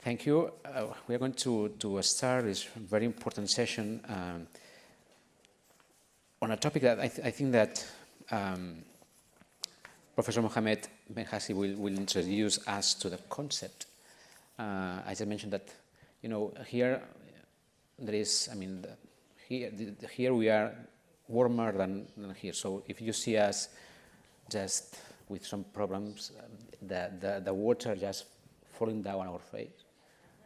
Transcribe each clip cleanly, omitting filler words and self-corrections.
Thank you. We are going to start this very important session on a topic that I think that Professor Mohamed Behnassi will introduce us to the concept. As I mentioned that, here there is, here we are warmer than here. So if you see us just with some problems, the water just falling down our face,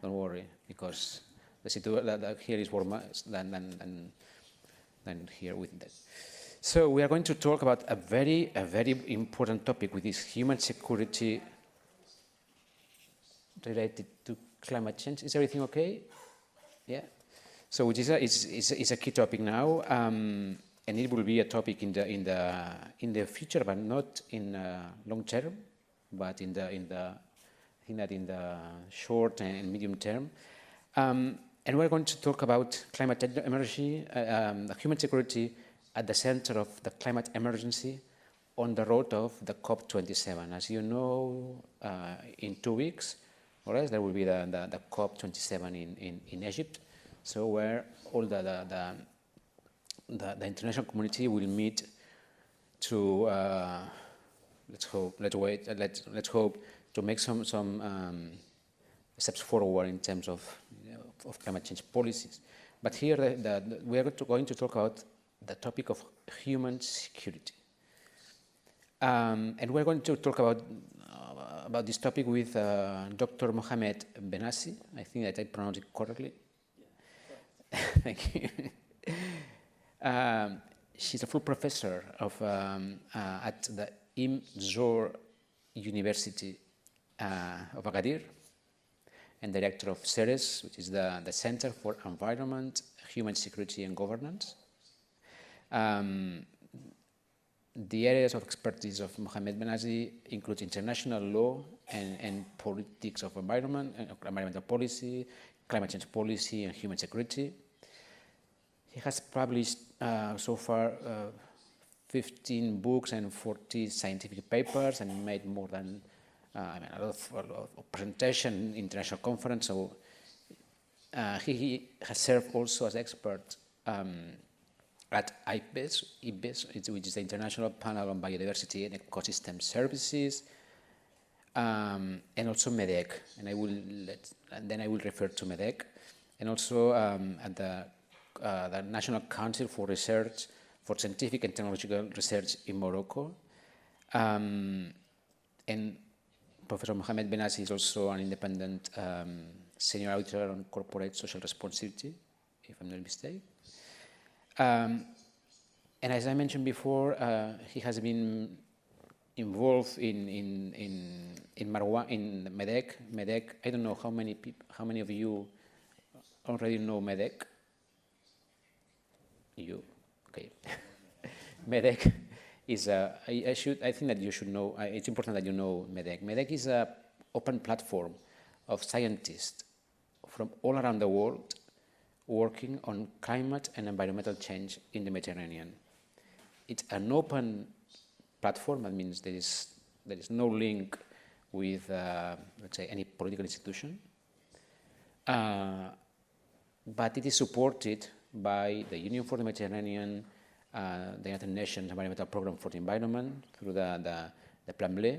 don't worry, because the situation here is warmer than here with that. So we are going to talk about a very important topic, which is human security related to climate change. Is everything okay? Yeah. So which is a key topic now, and it will be a topic in the future, but not in long term, but in the short and medium term. And we're going to talk about climate emergency, human security at the center of the climate emergency on the road of the COP27. As you know, in 2 weeks, or else there will be the COP27 in Egypt. So where all the international community will meet to let's hope to make some steps forward in terms of climate change policies. But here we are going to talk about the topic of human security, and we're going to talk about this topic with Dr. Mohamed Behnassi. I think that I pronounced it correctly. Yeah. Thank you. She's a full professor at the Zor University of Agadir, and director of CERES, which is the Center for Environment, Human Security and Governance. The areas of expertise of Mohamed Behnassi include international law and politics of environment, environmental policy, climate change policy, and human security. He has published so far 15 books and 40 scientific papers, and made more than a lot of presentation, international conference. So he has served also as expert at IPBES, which is the International Panel on Biodiversity and Ecosystem Services, and also MedECC, and then I will refer to MedECC, and also at the National Council for Research, for Scientific and Technological Research in Morocco. And Professor Mohamed Behnassi is also an independent senior auditor on corporate social responsibility, if I'm not mistaken. And as I mentioned before, he has been involved in MedECC. MedECC. I don't know how many of you already know MedECC. You, okay? MedECC is I think that you should know. It's important that you know MedECC. MedECC is an open platform of scientists from all around the world working on climate and environmental change in the Mediterranean. It's an open platform. That means there is no link with, let's say, any political institution. But it is supported by the Union for the Mediterranean, the United Nations Environmental Programme for the Environment through the Plan Bleu.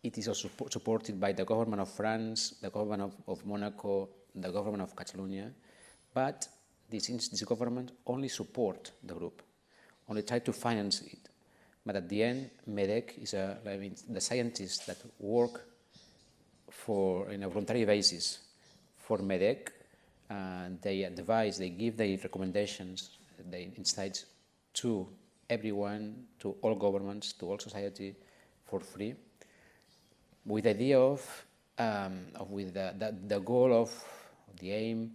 It is also supported by the government of France, the government of Monaco, the government of Catalonia, but this government only support the group, only try to finance it. But at the end, MedECC is the scientists that work in a voluntary basis for MedECC. They advise, they give their recommendations, their insights to everyone, to all governments, to all society for free, with the idea with the goal of the aim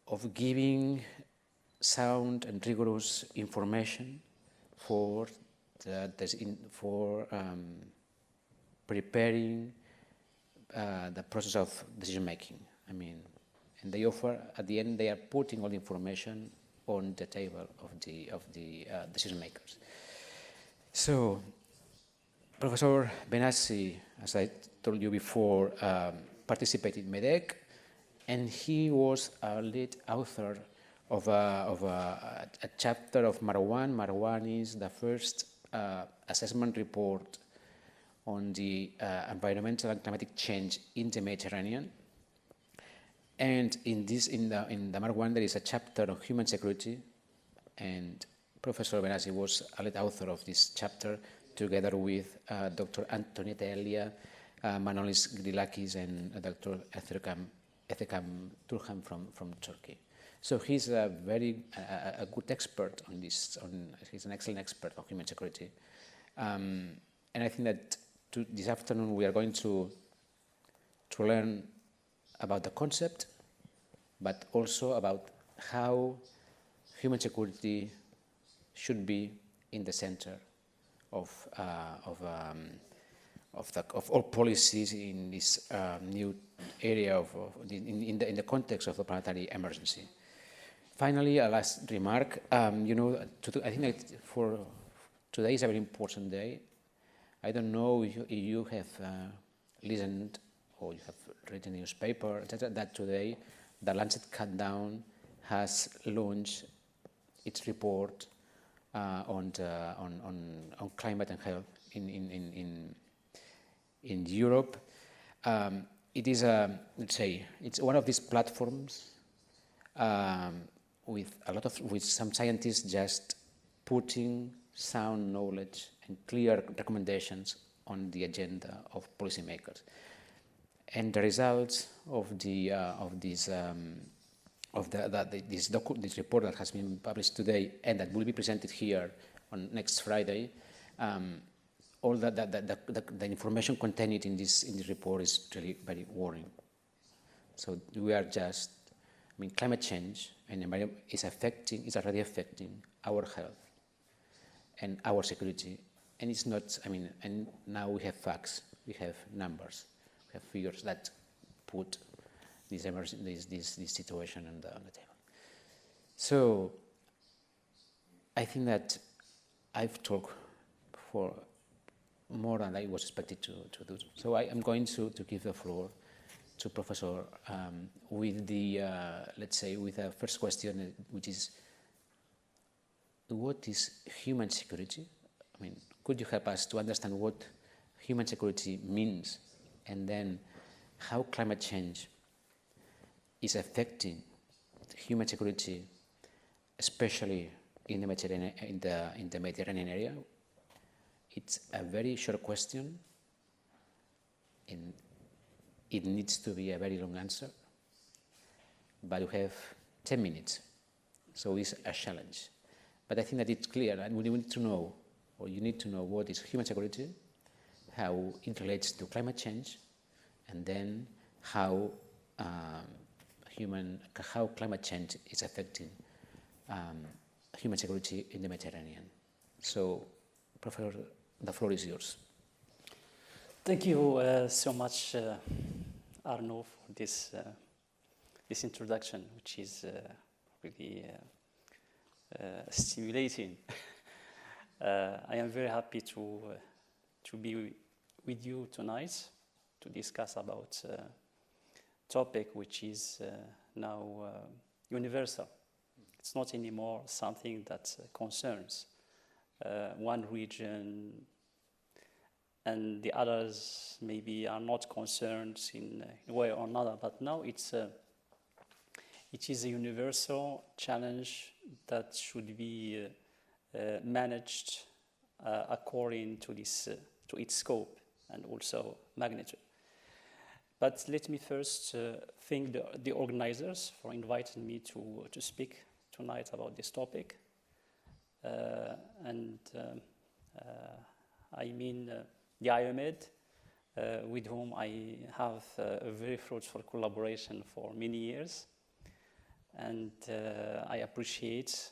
of giving sound and rigorous information for preparing the process of decision making. And they offer, at the end, they are putting all the information on the table of the decision makers. So, Professor Behnassi, as I told you before, participated in MedECC, and he was a lead author of a chapter of MAR1. MAR1 is the first assessment report on the environmental and climatic change in the Mediterranean. And in the MAR1 there is a chapter on human security, and Professor Behnassi was a lead author of this chapter together with Dr. Antonieta Elia, Manolis Grilakis, and Dr. Ethekam Turhan from Turkey. So he's a very good expert on this. He's an excellent expert on human security, and I think that this afternoon we are going to learn about the concept, but also about how human security should be in the center of all policies in this new area in the context of the planetary emergency. Finally, a last remark. I think that for today is a very important day. I don't know if you have listened or you have read in the newspaper that today the Lancet Countdown has launched its report on climate and health in Europe. It is it's one of these platforms with some scientists just putting sound knowledge and clear recommendations on the agenda of policymakers. And the results of this report that has been published today and that will be presented here on next Friday, all the information contained in this report is really very worrying. So we are climate change and environment is already affecting our health and our security, and it's not. And now we have facts, we have numbers, we have figures that put this situation on the table. So I think that I've talked for more than I was expected to do. So I am going to give the floor to Professor with with a first question, which is, what is human security? Could you help us to understand what human security means, and then how climate change is affecting human security, especially in the Mediterranean area? It's a very short question, and it needs to be a very long answer, but we have 10 minutes, so it's a challenge. But I think that it's clear, and we need to know, or you need to know, what is human security, how it relates to climate change, and then how climate change is affecting human security in the Mediterranean. So, Professor, the floor is yours. Thank you so much, Arnau, for this introduction, which is really stimulating. I am very happy to be with you tonight to discuss about a topic which is now universal. It's not anymore something that concerns one region, and the others maybe are not concerned in a way or another. But now it is a universal challenge that should be managed according to its scope and also magnitude. But let me first thank the organizers for inviting me to speak tonight about this topic. The IOMED, with whom I have a very fruitful collaboration for many years. And I appreciate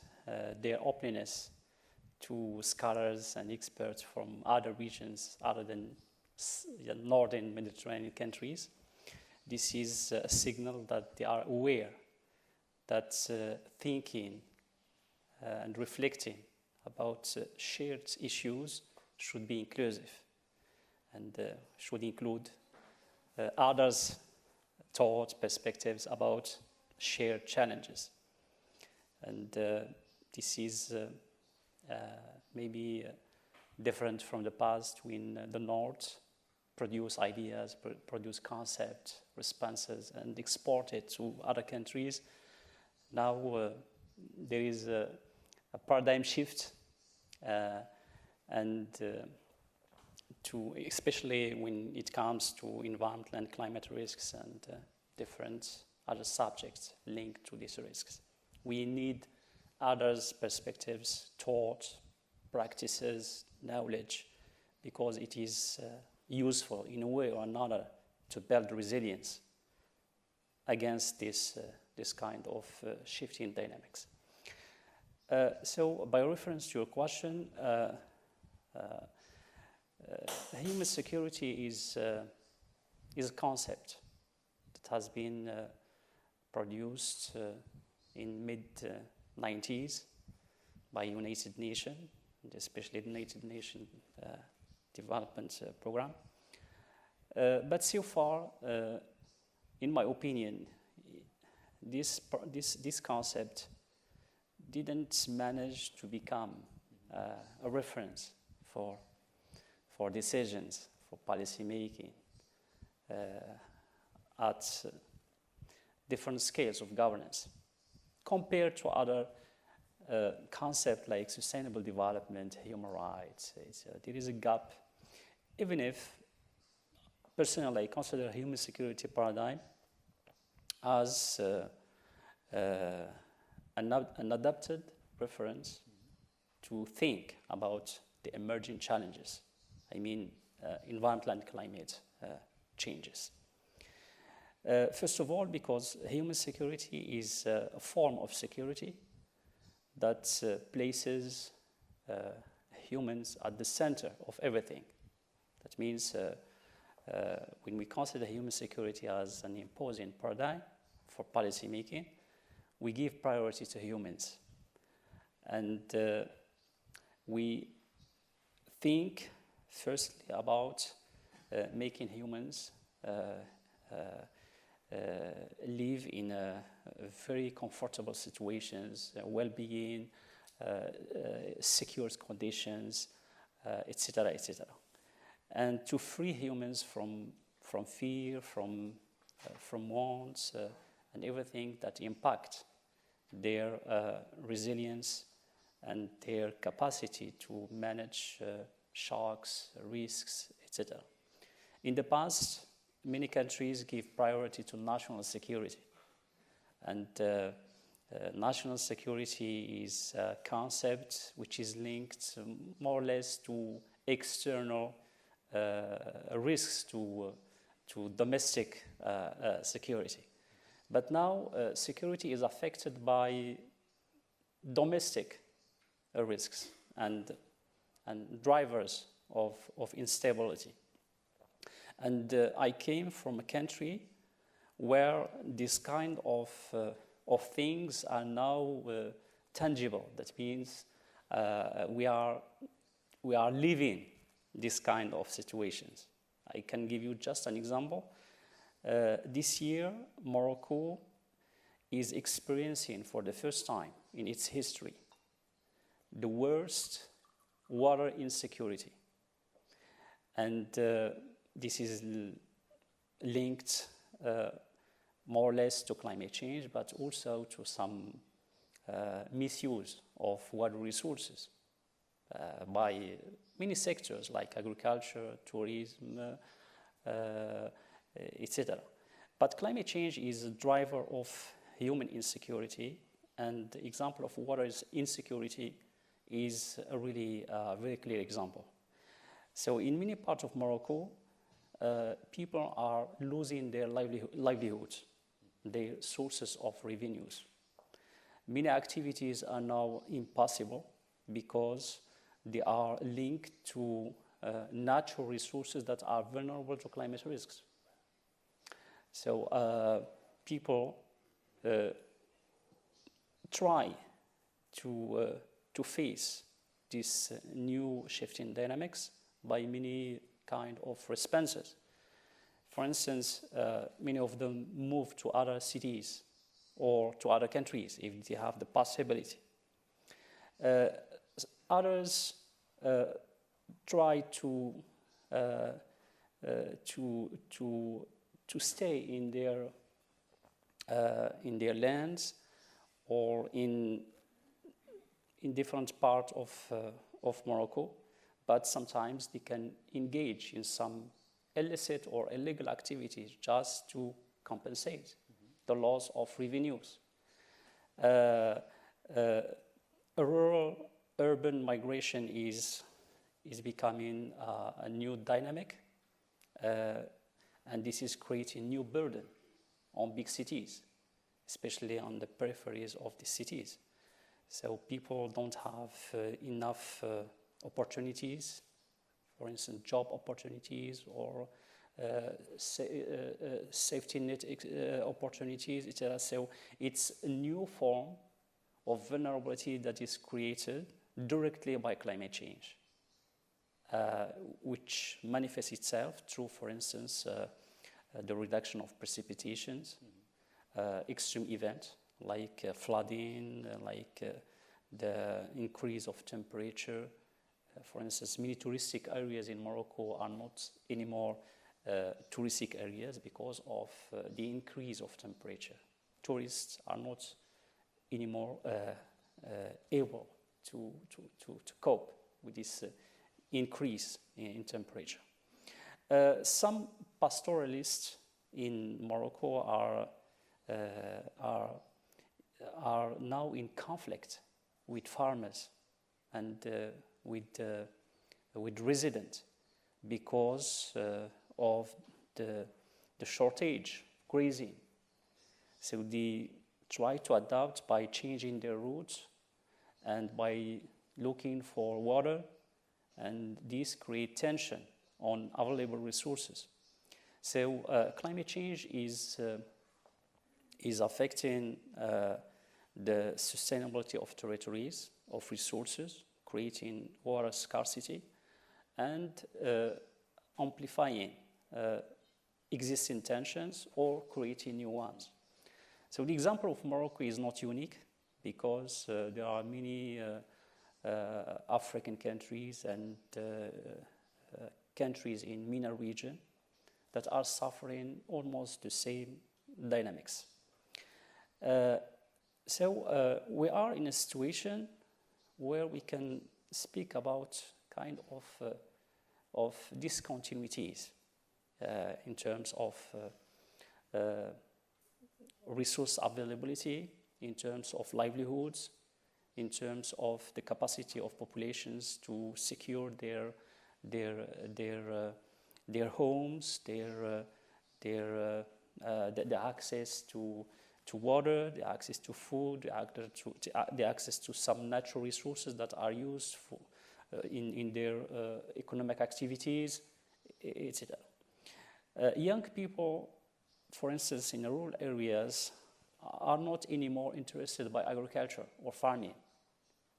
their openness to scholars and experts from other regions other than the northern Mediterranean countries. This is a signal that they are aware that thinking and reflecting about shared issues should be inclusive and should include others' thoughts, perspectives about shared challenges. And this is maybe different from the past when the North produce ideas, produce concepts, responses, and export it to other countries. Now there is a paradigm shift, and especially when it comes to environmental and climate risks and different other subjects linked to these risks. We need others' perspectives, thought, practices, knowledge, because it is useful in a way or another to build resilience against this kind of shifting dynamics. So by reference to your question, human security is a concept that has been produced in mid-90s by United Nations, especially the United Nations Development Program. But so far, in my opinion, this concept didn't manage to become a reference for decisions, for policy making at different scales of governance, compared to other concepts like sustainable development, human rights. There is a gap, even if personally I consider human security paradigm as an adapted reference to think about the emerging challenges. I mean, environmental and climate changes. First of all, because human security is a form of security that places humans at the center of everything. That means when we consider human security as an imposing paradigm for policy making, we give priority to humans. And we think firstly about making humans live in very comfortable situations, well-being, secure conditions, etc., etc. And to free humans from fear, from wants, and everything that impact their resilience and their capacity to manage shocks, risks, etc. In the past, many countries give priority to national security. And national security is a concept which is linked more or less to external risks to domestic security. But now security is affected by domestic risks and drivers of instability. And I came from a country where this kind of things are now tangible. That means we are living this kind of situations. I can give you just an example. This year, Morocco is experiencing for the first time in its history the worst water insecurity. And this is linked more or less to climate change, but also to some misuse of water resources by many sectors like agriculture, tourism, etc. But climate change is a driver of human insecurity, and the example of water insecurity is a really very clear example. So in many parts of Morocco, people are losing their livelihoods, their sources of revenues. Many activities are now impossible because they are linked to natural resources that are vulnerable to climate risks. So people try to face this new shifting dynamics by many kind of responses. For instance, many of them move to other cities or to other countries if they have the possibility. Others try to stay in their lands or in different parts of Morocco, but sometimes they can engage in some illicit or illegal activities just to compensate the loss of revenues. Rural-urban migration is becoming a new dynamic, and this is creating new burden on big cities, especially on the peripheries of the cities. So people don't have enough opportunities, for instance, job opportunities or safety net opportunities, etc. So it's a new form of vulnerability that is created directly by climate change, which manifests itself through, for instance, the reduction of precipitations, extreme events like flooding, like the increase of temperature. For instance, many touristic areas in Morocco are not anymore touristic areas because of the increase of temperature. Tourists are not anymore able to cope with this increase in temperature. Some pastoralists in Morocco are now in conflict with farmers and with residents because of the shortage of grazing. So they try to adapt by changing their routes and by looking for water, and this creates tension on available resources. So climate change is affecting the sustainability of territories, of resources, creating water scarcity, and amplifying existing tensions or creating new ones. So the example of Morocco is not unique because there are many African countries and countries in MENA region that are suffering almost the same dynamics. So we are in a situation where we can speak about kind of discontinuities in terms of resource availability, in terms of livelihoods, in terms of the capacity of populations to secure their homes, the access to water, the access to food, the access to some natural resources that are used for, in their economic activities, etc. Young people, for instance, in rural areas, are not anymore interested by agriculture or farming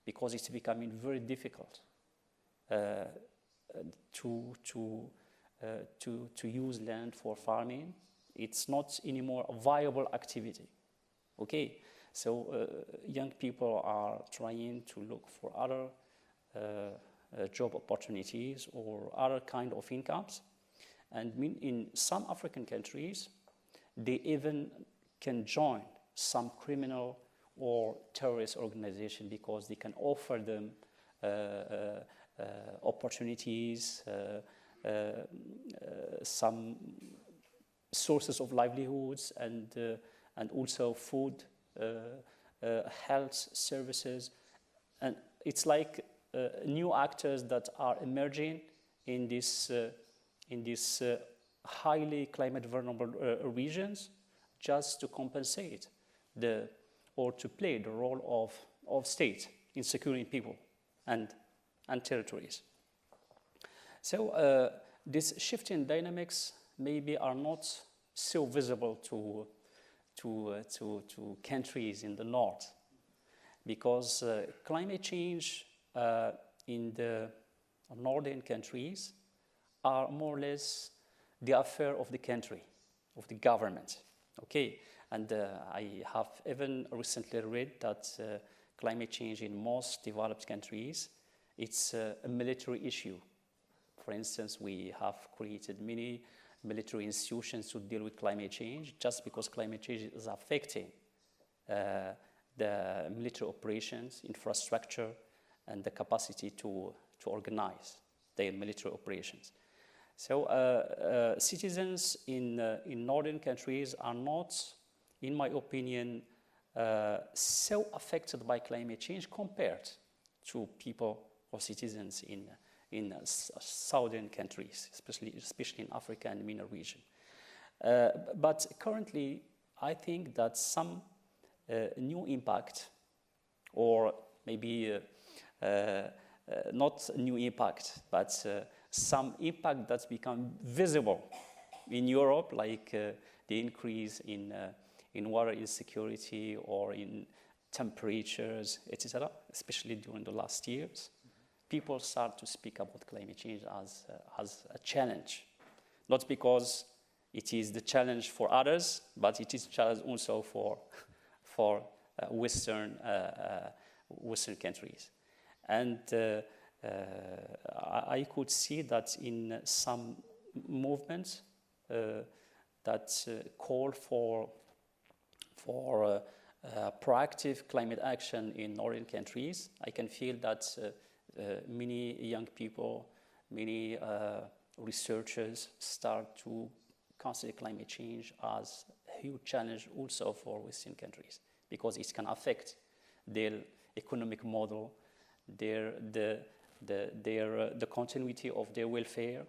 because it's becoming very difficult to use land for farming. It's not anymore a viable activity. Okay, so young people are trying to look for other job opportunities or other kind of incomes. And in some African countries, they even can join some criminal or terrorist organization because they can offer them opportunities, some sources of livelihoods, and also food, health services. And it's like new actors that are emerging in this highly climate vulnerable regions, just to compensate or to play the role of state in securing people and territories. So these shifting dynamics maybe are not so visible to countries in the north, because climate change in the northern countries are more or less the affair of the country, of the government. Okay, and I have even recently read that climate change in most developed countries, it's a military issue. For instance, we have created many military institutions to deal with climate change just because climate change is affecting the military operations, infrastructure, and the capacity to organize their military operations. So citizens in northern countries are not, in my opinion, so affected by climate change compared to people or citizens in southern countries, especially in Africa and MENA region. But currently, I think that some new impact, or maybe not new impact, but some impact that's become visible in Europe, like the increase in water insecurity or in temperatures, etc., especially during the last years. People start to speak about climate change as a challenge, not because it is the challenge for others, but it is a challenge also for Western countries. And I could see that in some movements that call for proactive climate action in northern countries. I can feel that many young people, many researchers start to consider climate change as a huge challenge also for Western countries, because it can affect their economic model, the continuity of their welfare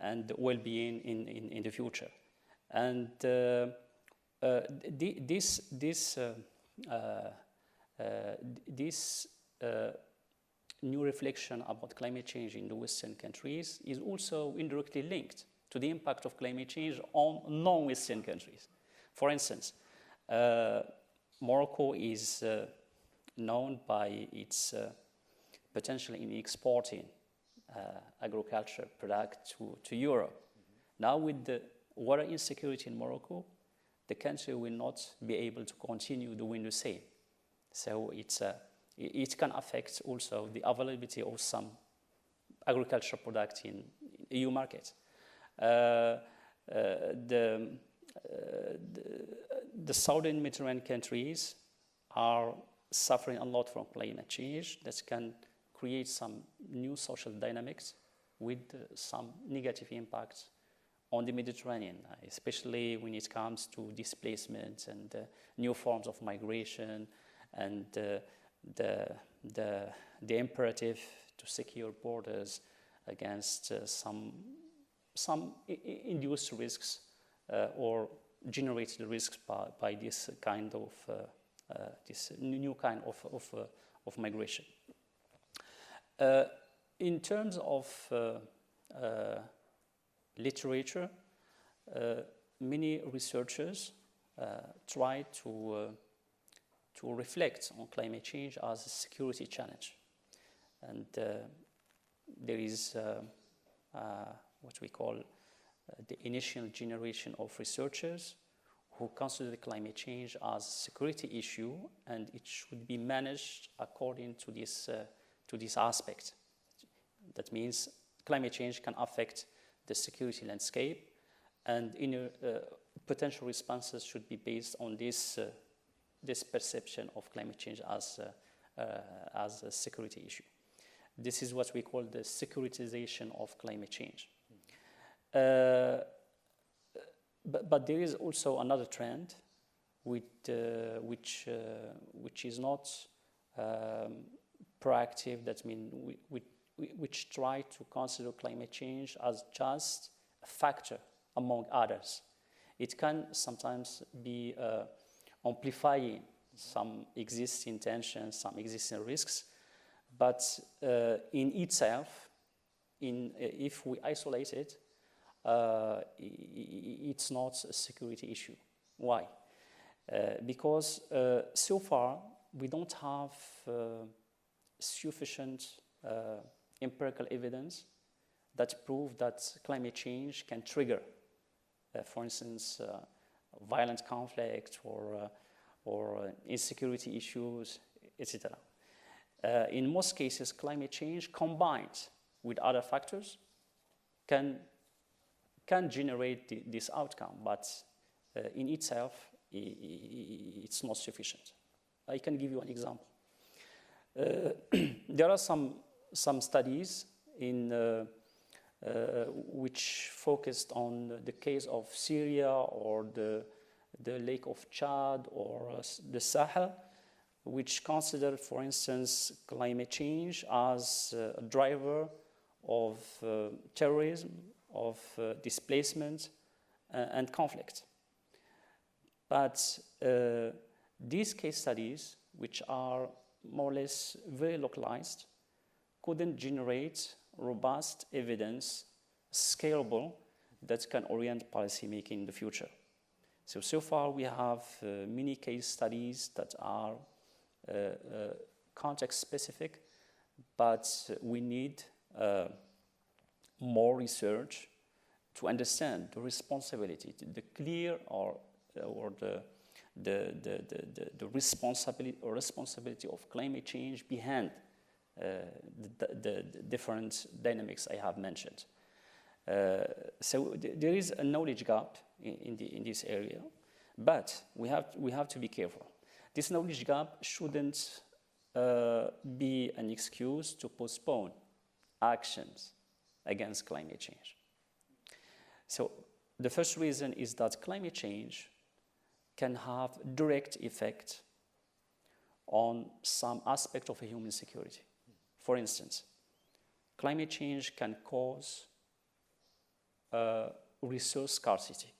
and well-being in the future. And this new reflection about climate change in the Western countries is also indirectly linked to the impact of climate change on non-Western countries. For instance, Morocco is known by its potential in exporting agriculture product to Europe. Now with the water insecurity in Morocco, the country will not be able to continue doing the same. So it can affect also the availability of some agricultural product in EU markets. The southern Mediterranean countries are suffering a lot from climate change that can create some new social dynamics with some negative impacts on the Mediterranean, especially when it comes to displacement and new forms of migration and the imperative to secure borders against some induced risks or generated risks by this kind of this new kind of migration. In terms of literature, many researchers try to reflect on climate change as a security challenge. And there is what we call the initial generation of researchers who consider climate change as a security issue, and it should be managed according to this aspect. That means climate change can affect the security landscape, and potential responses should be based on this perception of climate change as a security issue. This is what we call the securitization of climate change. But there is also another trend which is not proactive. That means which try to consider climate change as just a factor among others. It can sometimes be amplifying some existing tensions, some existing risks, but in itself, if we isolate it, it's not a security issue. Why? Because so far we don't have sufficient empirical evidence that prove that climate change can trigger for instance, violent conflict or insecurity issues, etc. In most cases, climate change combined with other factors can generate this outcome, but in itself, it's not sufficient. I can give you an example. There are some studies which focused on the case of Syria or the Lake of Chad or the Sahel, which consider, for instance, climate change as a driver of terrorism, of displacement and conflict. But these case studies, which are more or less very localized, couldn't generate robust evidence, scalable, that can orient policymaking in the future. So far we have many case studies that are context specific, but we need more research to understand the responsibility, the clear or the responsibility of climate change behind the different dynamics I have mentioned. So there is a knowledge gap in this area, but we have to be careful. This knowledge gap shouldn't be an excuse to postpone actions against climate change. So the first reason is that climate change can have direct effect on some aspect of a human security. For instance, climate change can cause resource scarcity.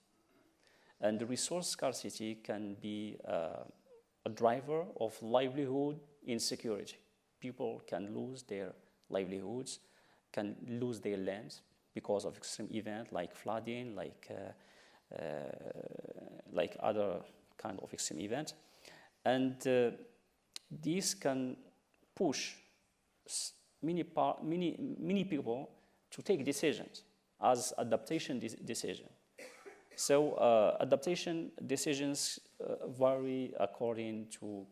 And the resource scarcity can be a driver of livelihood insecurity. People can lose their livelihoods, can lose their lands because of extreme events like flooding, like other kind of extreme events. And these can push many people to take decisions as adaptation decisions. So adaptation decisions vary according to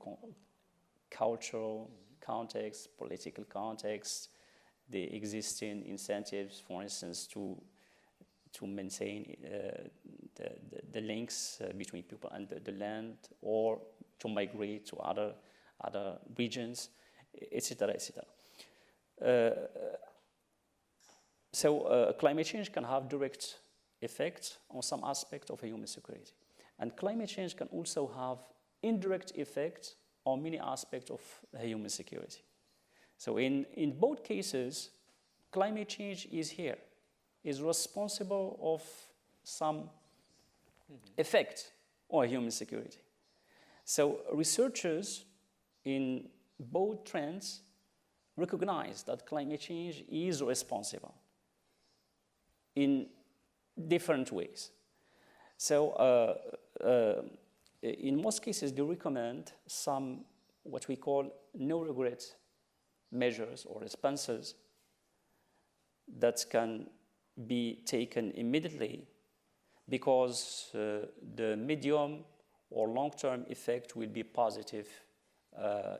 cultural context, political context, the existing incentives, for instance, to maintain the links between people and the land, or to migrate to other regions, etc., etc. So climate change can have direct effects on some aspect of a human security. And climate change can also have indirect effects on many aspects of a human security. So in both cases, climate change is responsible of some effect on human security. So researchers in both trends recognize that climate change is responsible in different ways. So in most cases, they recommend some what we call no-regret measures or responses that can be taken immediately because the medium or long-term effect will be positive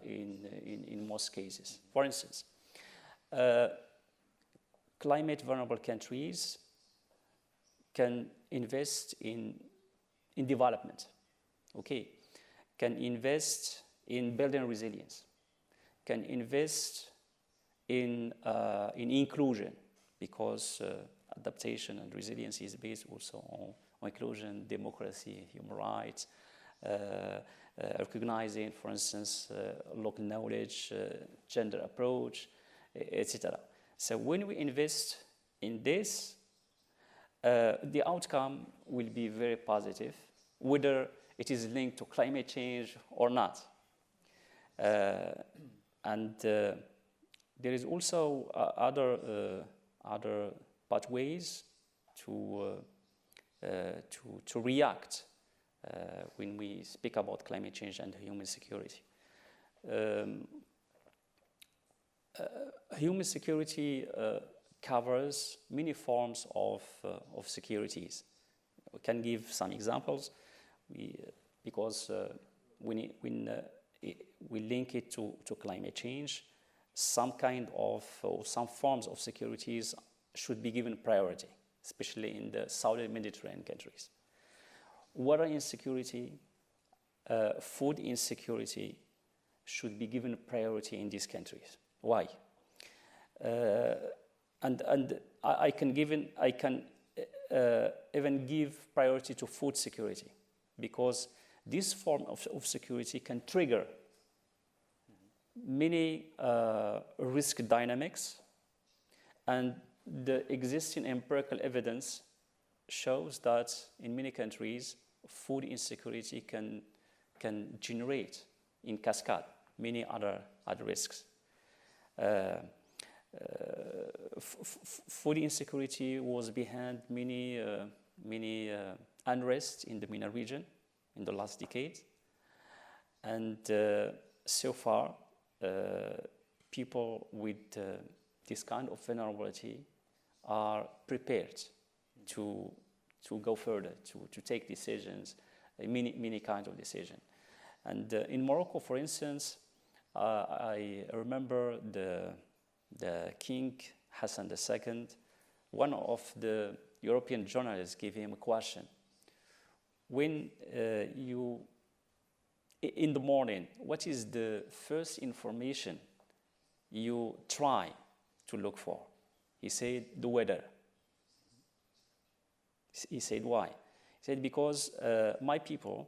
in most cases. For instance, climate vulnerable countries can invest in development, can invest in building resilience, can invest in inclusion, because adaptation and resilience is based also on inclusion, democracy, human rights, recognizing, for instance, local knowledge, gender approach, etc. So when we invest in this, the outcome will be very positive, whether it is linked to climate change or not. And there is also other pathways to react when we speak about climate change and human security. Human security covers many forms of securities. can give some examples. Because when we link it to climate change, some kind of, or some forms of securities should be given priority, especially in the southern Mediterranean countries. Water insecurity, food insecurity should be given priority in these countries. Why? And I can even give priority to food security, because this form of security can trigger many risk dynamics, and the existing empirical evidence shows that in many countries, food insecurity can generate in cascade many other risks. Food insecurity was behind many unrest in the MENA region in the last decade, and so far people with this kind of vulnerability are prepared to go further, to take decisions, many kinds of decisions. And in Morocco, for instance, I remember the King Hassan II, one of the European journalists gave him a question. When in the morning, what is the first information you try to look for? He said, the weather. He said, why? He said, because my people,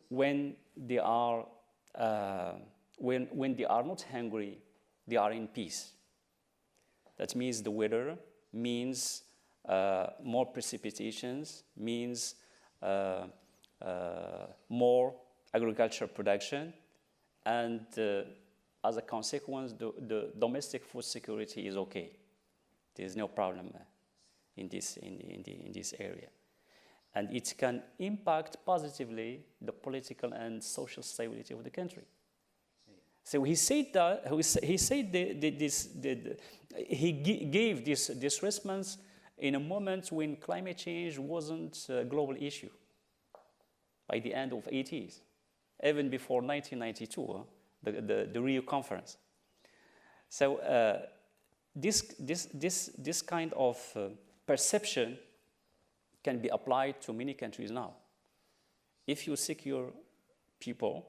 when they are not hungry, they are in peace. That means the weather means more precipitations, means more agricultural production, and as a consequence, the domestic food security is okay. There is no problem in this area, and it can impact positively the political and social stability of the country. So he said that he gave this response in a moment when climate change wasn't a global issue. By the end of the 80s, even before 1992, the Rio conference. So this kind of perception can be applied to many countries now. If you secure people,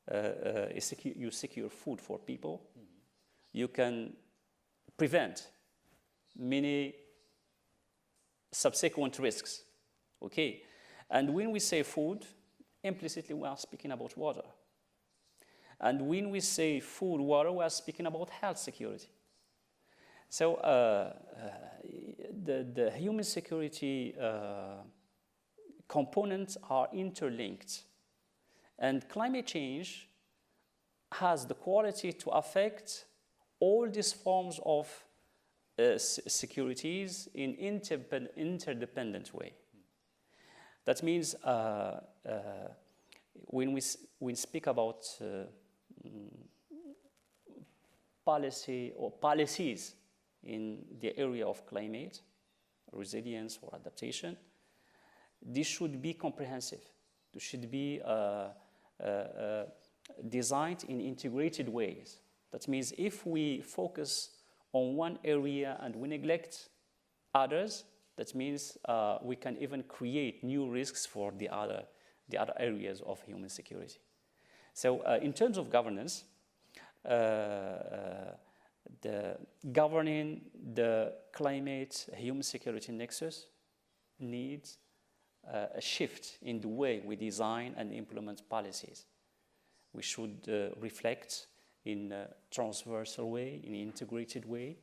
you secure food for people, you can prevent many subsequent risks. Okay, and when we say food, implicitly we are speaking about water. And when we say food, water, we are speaking about health security. So the human security components are interlinked. And climate change has the quality to affect all these forms of securities in interdependent way. That means when we speak about policy or policies in the area of climate, resilience or adaptation, this should be comprehensive. This should be designed in integrated ways. That means if we focus on one area and we neglect others, that means we can even create new risks for the other areas of human security. So in terms of governance, governing the climate human security nexus needs a shift in the way we design and implement policies. We should reflect in a transversal way, in an integrated way,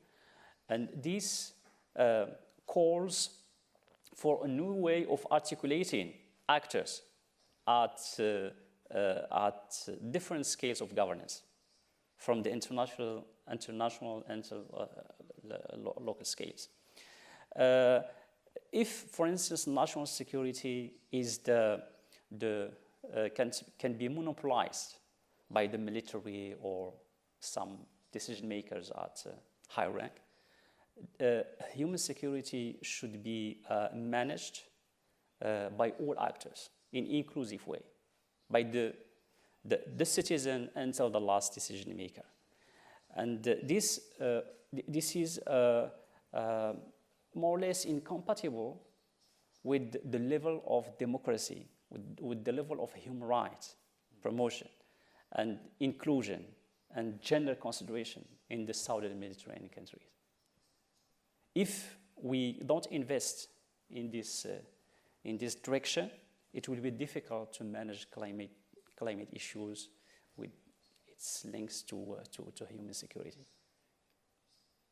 and this calls for a new way of articulating actors at different scales of governance, from the international and local scales. If, for instance, national security is can be monopolized by the military or some decision makers at high rank, human security should be managed by all actors in inclusive way, by the citizen until the last decision maker. And this is more or less incompatible with the level of democracy, with the level of human rights promotion and inclusion and gender consideration in the southern Mediterranean countries. If we don't invest in this direction, it will be difficult to manage climate issues with its links to human security.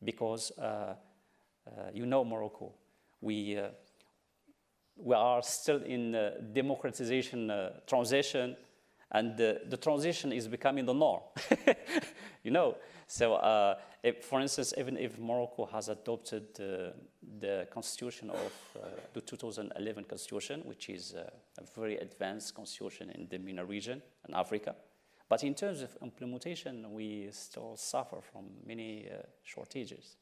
Because you know Morocco, we are still in democratization transition, and the transition is becoming the norm. You know, so for instance, even if Morocco has adopted the constitution of the 2011 constitution, which is a very advanced constitution in the MENA region and Africa, but in terms of implementation, we still suffer from many shortages,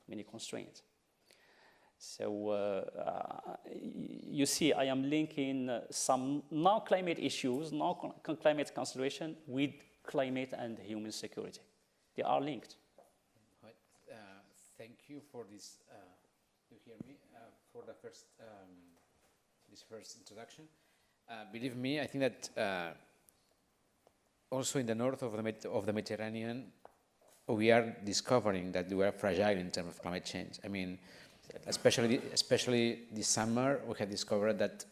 many constraints. So you see, I am linking some non-climate issues, non-climate consideration with climate and human security. They are linked. Right. Thank you for this. You hear me? For the first this first introduction. Believe me, I think that also in the north of the Mediterranean, we are discovering that we are fragile in terms of climate change. I mean, especially this summer, we have discovered that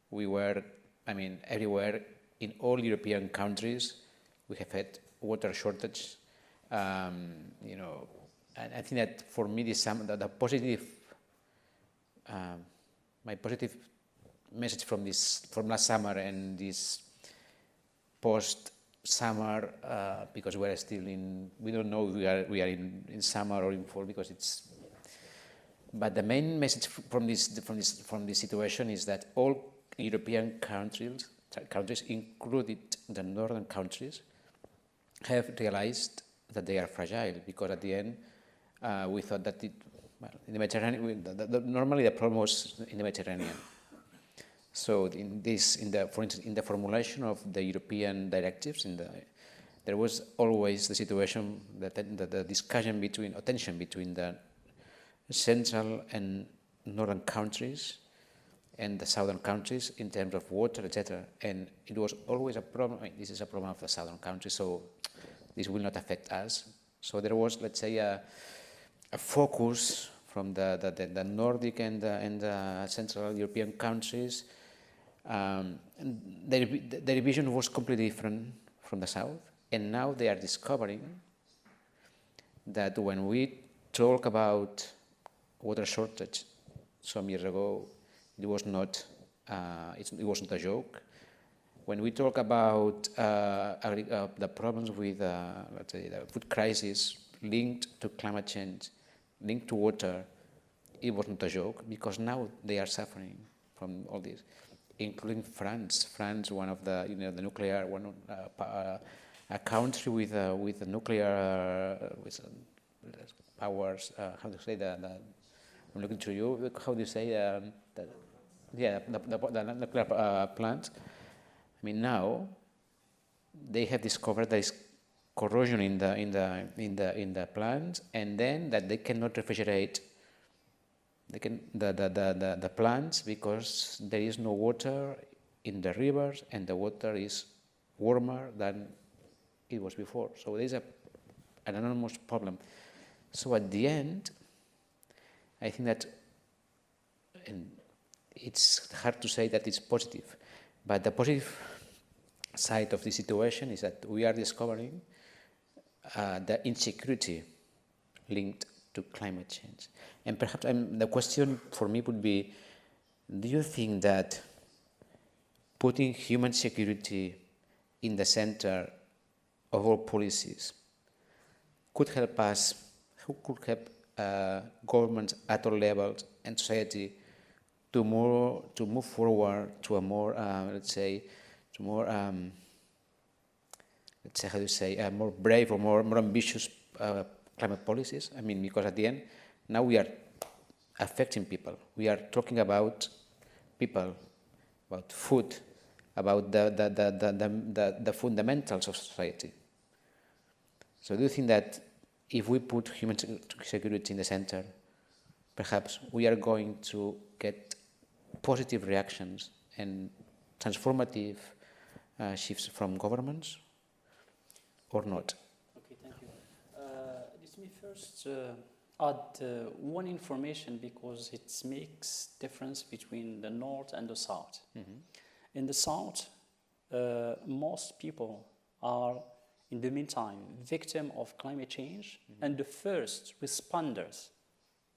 we were, I mean, everywhere in all European countries, we have had water shortage. You know, and I think that for me, this summer, the positive, my positive message from last summer and this post-summer, because we are still we don't know if we are in summer or in fall, because it's. But the main message from this situation is that all European countries, including the northern countries, have realized that they are fragile, because at the end we thought that in the Mediterranean, normally the problem was in the Mediterranean. So for instance, in the formulation of the European directives, there was always the situation that the discussion or tension between the central and northern countries and the southern countries in terms of water, etc. And it was always a problem. I mean, this is a problem of the southern countries, so this will not affect us. So there was, let's say, a focus from the Nordic and the Central European countries. The vision was completely different from the south, and now they are discovering that when we talk about water shortage some years ago, it was not a joke. When we talk about the problems with, let's say, the food crisis linked to climate change, linked to water, it wasn't a joke, because now they are suffering from all this, including France. France, one of the the nuclear a country with nuclear powers. How to say that? I'm looking to you. How do you say the nuclear plant? I mean, now they have discovered there is corrosion in the plant, and then that they cannot refrigerate the plants because there is no water in the rivers, and the water is warmer than it was before. So there is an enormous problem. So at the end, I think that, and it's hard to say that it's positive, but the positive side of the situation is that we are discovering the insecurity linked to climate change. And perhaps the question for me would be, do you think that putting human security in the center of all policies could help us, could help governments at all levels and society to move forward to a more, let's say, how do you say, a more brave or more ambitious climate policies. I mean, because at the end, now we are affecting people. We are talking about people, about food, about the fundamentals of society. So do you think that if we put human security in the center, perhaps we are going to get positive reactions and transformative shifts from governments, or not? Okay, thank you. Let me first add one information, because it makes difference between the north and the south. Mm-hmm. In the south, most people are, in the meantime, victim of climate change, mm-hmm. and the first responders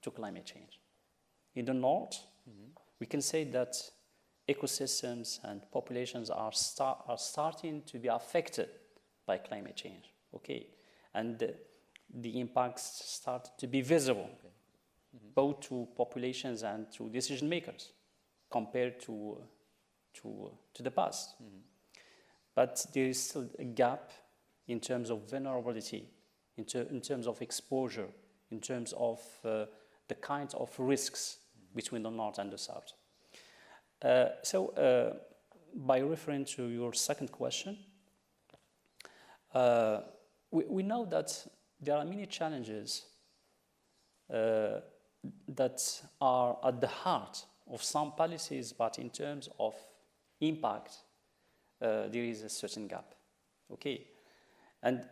to climate change. In the north, mm-hmm. we can say that ecosystems and populations are starting to be affected by climate change, okay? And the impacts start to be visible, okay. Mm-hmm. both to populations and to decision makers, compared to the past. Mm-hmm. But there is still a gap in terms of vulnerability, in terms of exposure, in terms of the kinds of risks, mm-hmm. between the north and the south. So by referring to your second question, we know that there are many challenges that are at the heart of some policies, but in terms of impact, there is a certain gap. Okay, and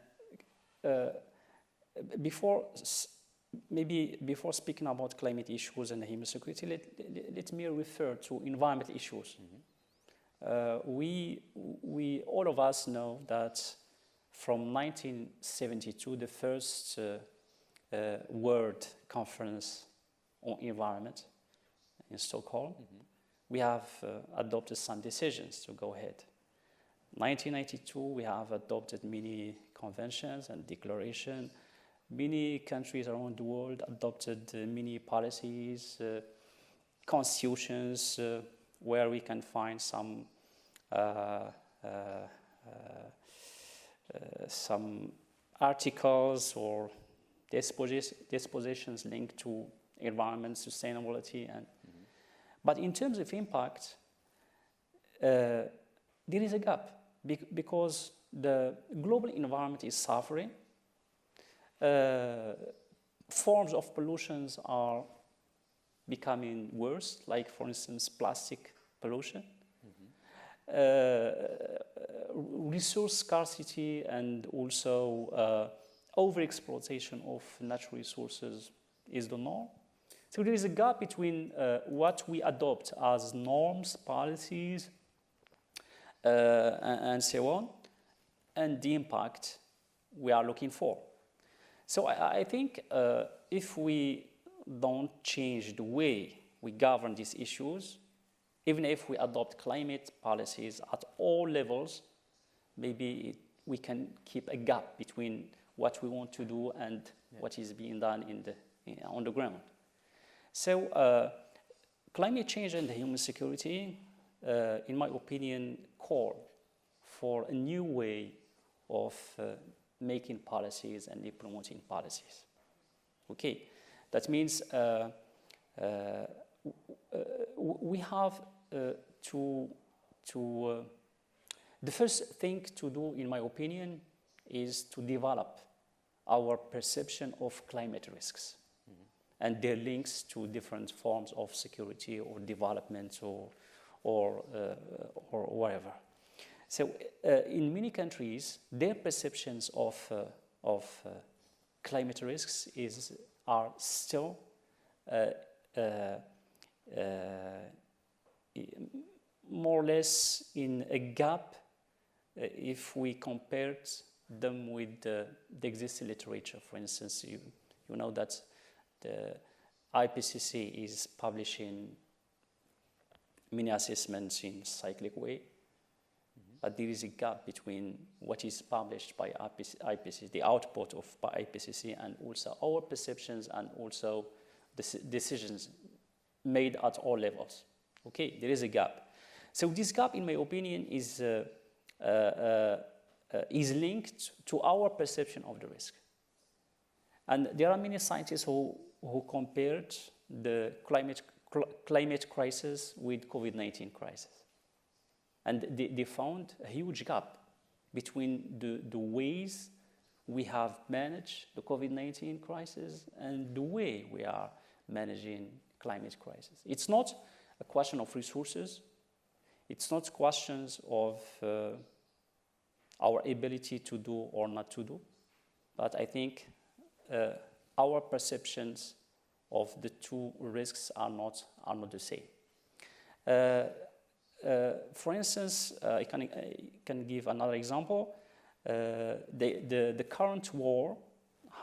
before speaking about climate issues and human security, let me refer to environmental issues. Mm-hmm. We all of us know that from 1972, the first World Conference on Environment in Stockholm, mm-hmm. we have adopted some decisions to go ahead. 1992, we have adopted many conventions and declarations. Many countries around the world adopted many policies, constitutions, where we can find some articles or dispositions linked to environment, sustainability, and. Mm-hmm. But in terms of impact, there is a gap because the global environment is suffering. Forms of pollutions are becoming worse, like, for instance, plastic pollution. Mm-hmm. Resource scarcity and also overexploitation of natural resources is the norm. So there is a gap between what we adopt as norms, policies, and so on, and the impact we are looking for. So I think if we don't change the way we govern these issues, even if we adopt climate policies at all levels, maybe we can keep a gap between what we want to do and what is being done on the ground. So climate change and human security, in my opinion, call for a new way of making policies and implementing policies. Okay, that means we have to the first thing to do, in my opinion, is to develop our perception of climate risks, mm-hmm. and their links to different forms of security or development or whatever. So in many countries, their perceptions of climate risks are still more or less in a gap if we compared them with the existing literature. For instance, you know that the IPCC is publishing many assessments in cyclic way, mm-hmm. but there is a gap between what is published by IPCC, the output of IPCC, and also our perceptions and also the decisions made at all levels. Okay, there is a gap. So this gap, in my opinion, is linked to our perception of the risk. And there are many scientists who compared the climate crisis with COVID-19 crisis. And they found a huge gap between the ways we have managed the COVID-19 crisis and the way we are managing climate crisis. It's not a question of resources. It's not questions of our ability to do or not to do. But I think our perceptions of the two risks are not the same. For instance, I can give another example. The current war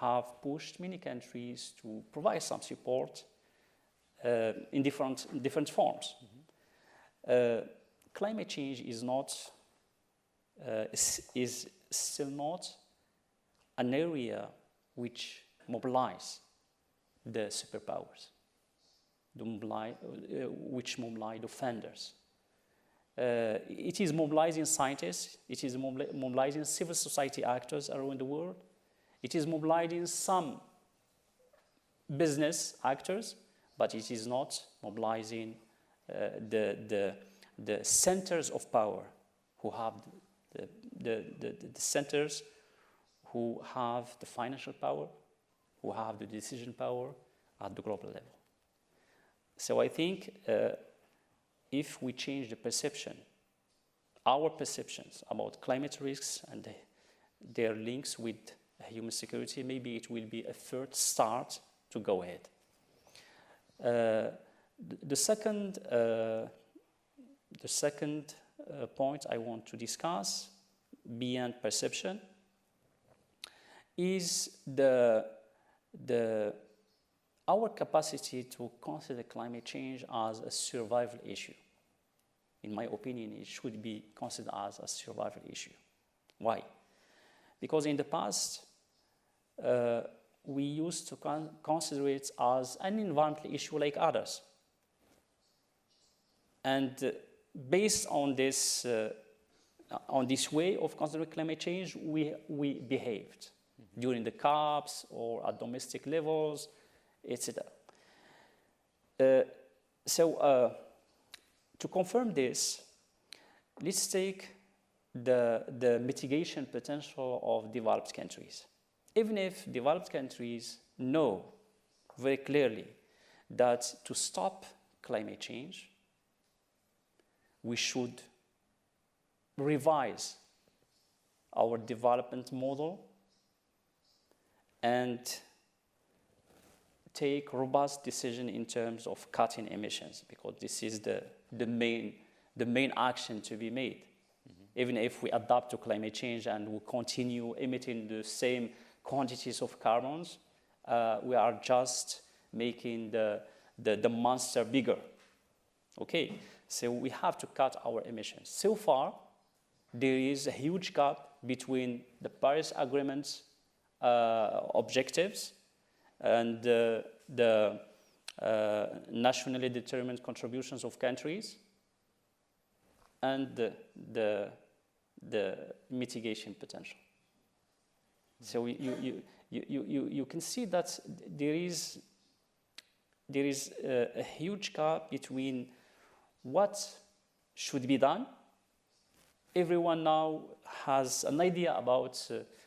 have pushed many countries to provide some support in different forms. Mm-hmm. Climate change is still not an area which mobilize the superpowers, which mobilize offenders. It is mobilizing scientists, it is mobilizing civil society actors around the world, it is mobilizing some business actors, but it is not mobilizing the centers of power who have the centers who have the financial power, who have the decision power at the global level. So I think if we change the perception, our perceptions about climate risks and their links with human security, maybe it will be a first start to go ahead. The second point I want to discuss, beyond perception, is our capacity to consider climate change as a survival issue. In my opinion, it should be considered as a survival issue. Why? Because in the past, we used to consider it as an environmental issue like others. And based on this way of considering climate change, we behaved during the COPs or at domestic levels, etc. To confirm this, let's take the mitigation potential of developed countries. Even if developed countries know very clearly that to stop climate change, we should revise our development model and take robust decision in terms of cutting emissions, because this is the main action to be made. Mm-hmm. Even if we adapt to climate change and we continue emitting the same quantities of carbons, we are just making the monster bigger. Okay, so we have to cut our emissions. So far, there is a huge gap between the Paris Agreement's objectives and the nationally determined contributions of countries and the mitigation potential. So you can see that there is a huge gap between what should be done. Everyone now has an idea about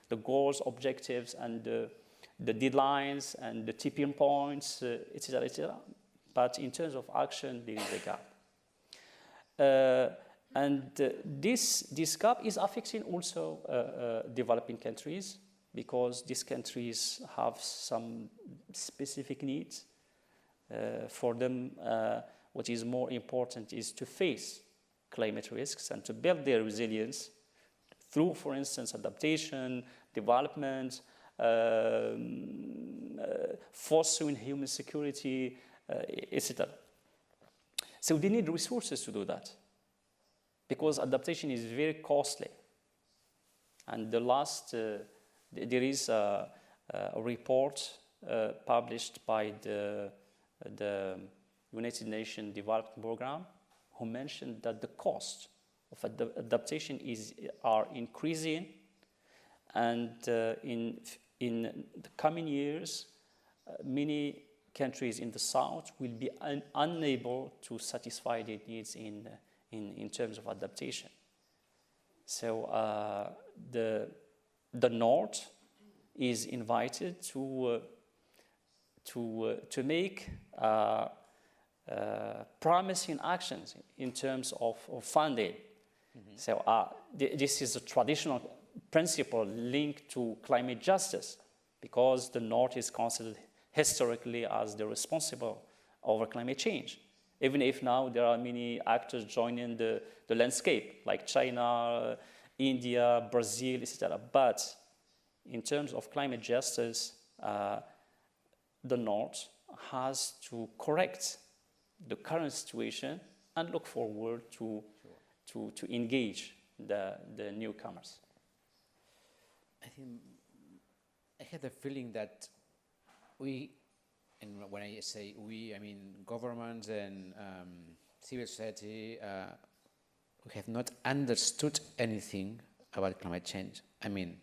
the goals, objectives, and the deadlines and the tipping points, etc., etc. But in terms of action, there is a gap. This gap is affecting also developing countries, because these countries have some specific needs. For them, what is more important is to face climate risks and to build their resilience through, for instance, adaptation, development, fostering human security, etc. So they need resources to do that, because adaptation is very costly. And there is a report published by the United Nations Development Program, who mentioned that the cost of adaptation are increasing, and in in the coming years, many countries in the south will be unable to satisfy their needs in terms of adaptation. So the north is invited to make promising actions in terms of funding. Mm-hmm. So this is a traditional principle linked to climate justice, because the north is considered historically as the responsible over climate change, even if now there are many actors joining the landscape, like China, India, Brazil, etc. But in terms of climate justice, the north has to correct the current situation and look forward to engage the newcomers. I think I had the feeling that we, and when I say we, I mean governments and civil society, we have not understood anything about climate change. I mean,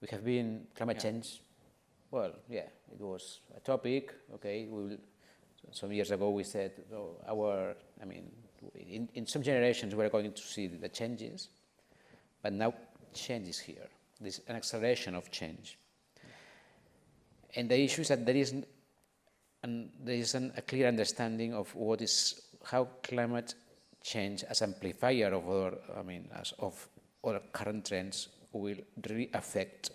we have been climate change. Well, yeah, it was a topic. Okay, some years ago we said in some generations we are going to see the changes, but now change is here. There's an acceleration of change. And the issue is that there isn't a clear understanding of how climate change as amplifier of other current trends will really affect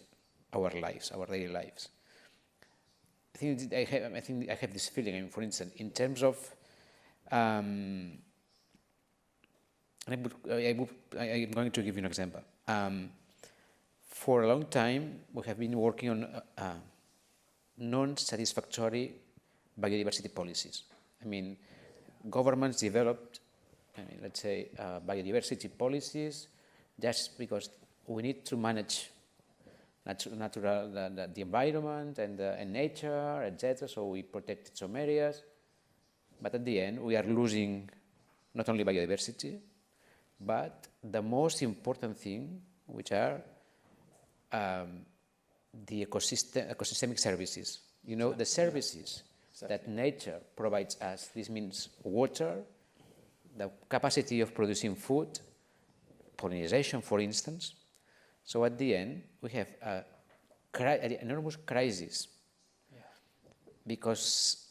our lives, our daily lives. I think I have this feeling. I mean, for instance, in terms of, I'm going to give you an example. For a long time, we have been working on non-satisfactory biodiversity policies. I mean, governments developed, let's say, biodiversity policies just because we need to manage the environment and nature, etc. So we protected some areas, but at the end we are losing not only biodiversity, but the most important thing, which are the ecosystemic services. You know, the services that nature provides us. This means water, the capacity of producing food, pollination, for instance. So at the end, we have an enormous crisis, because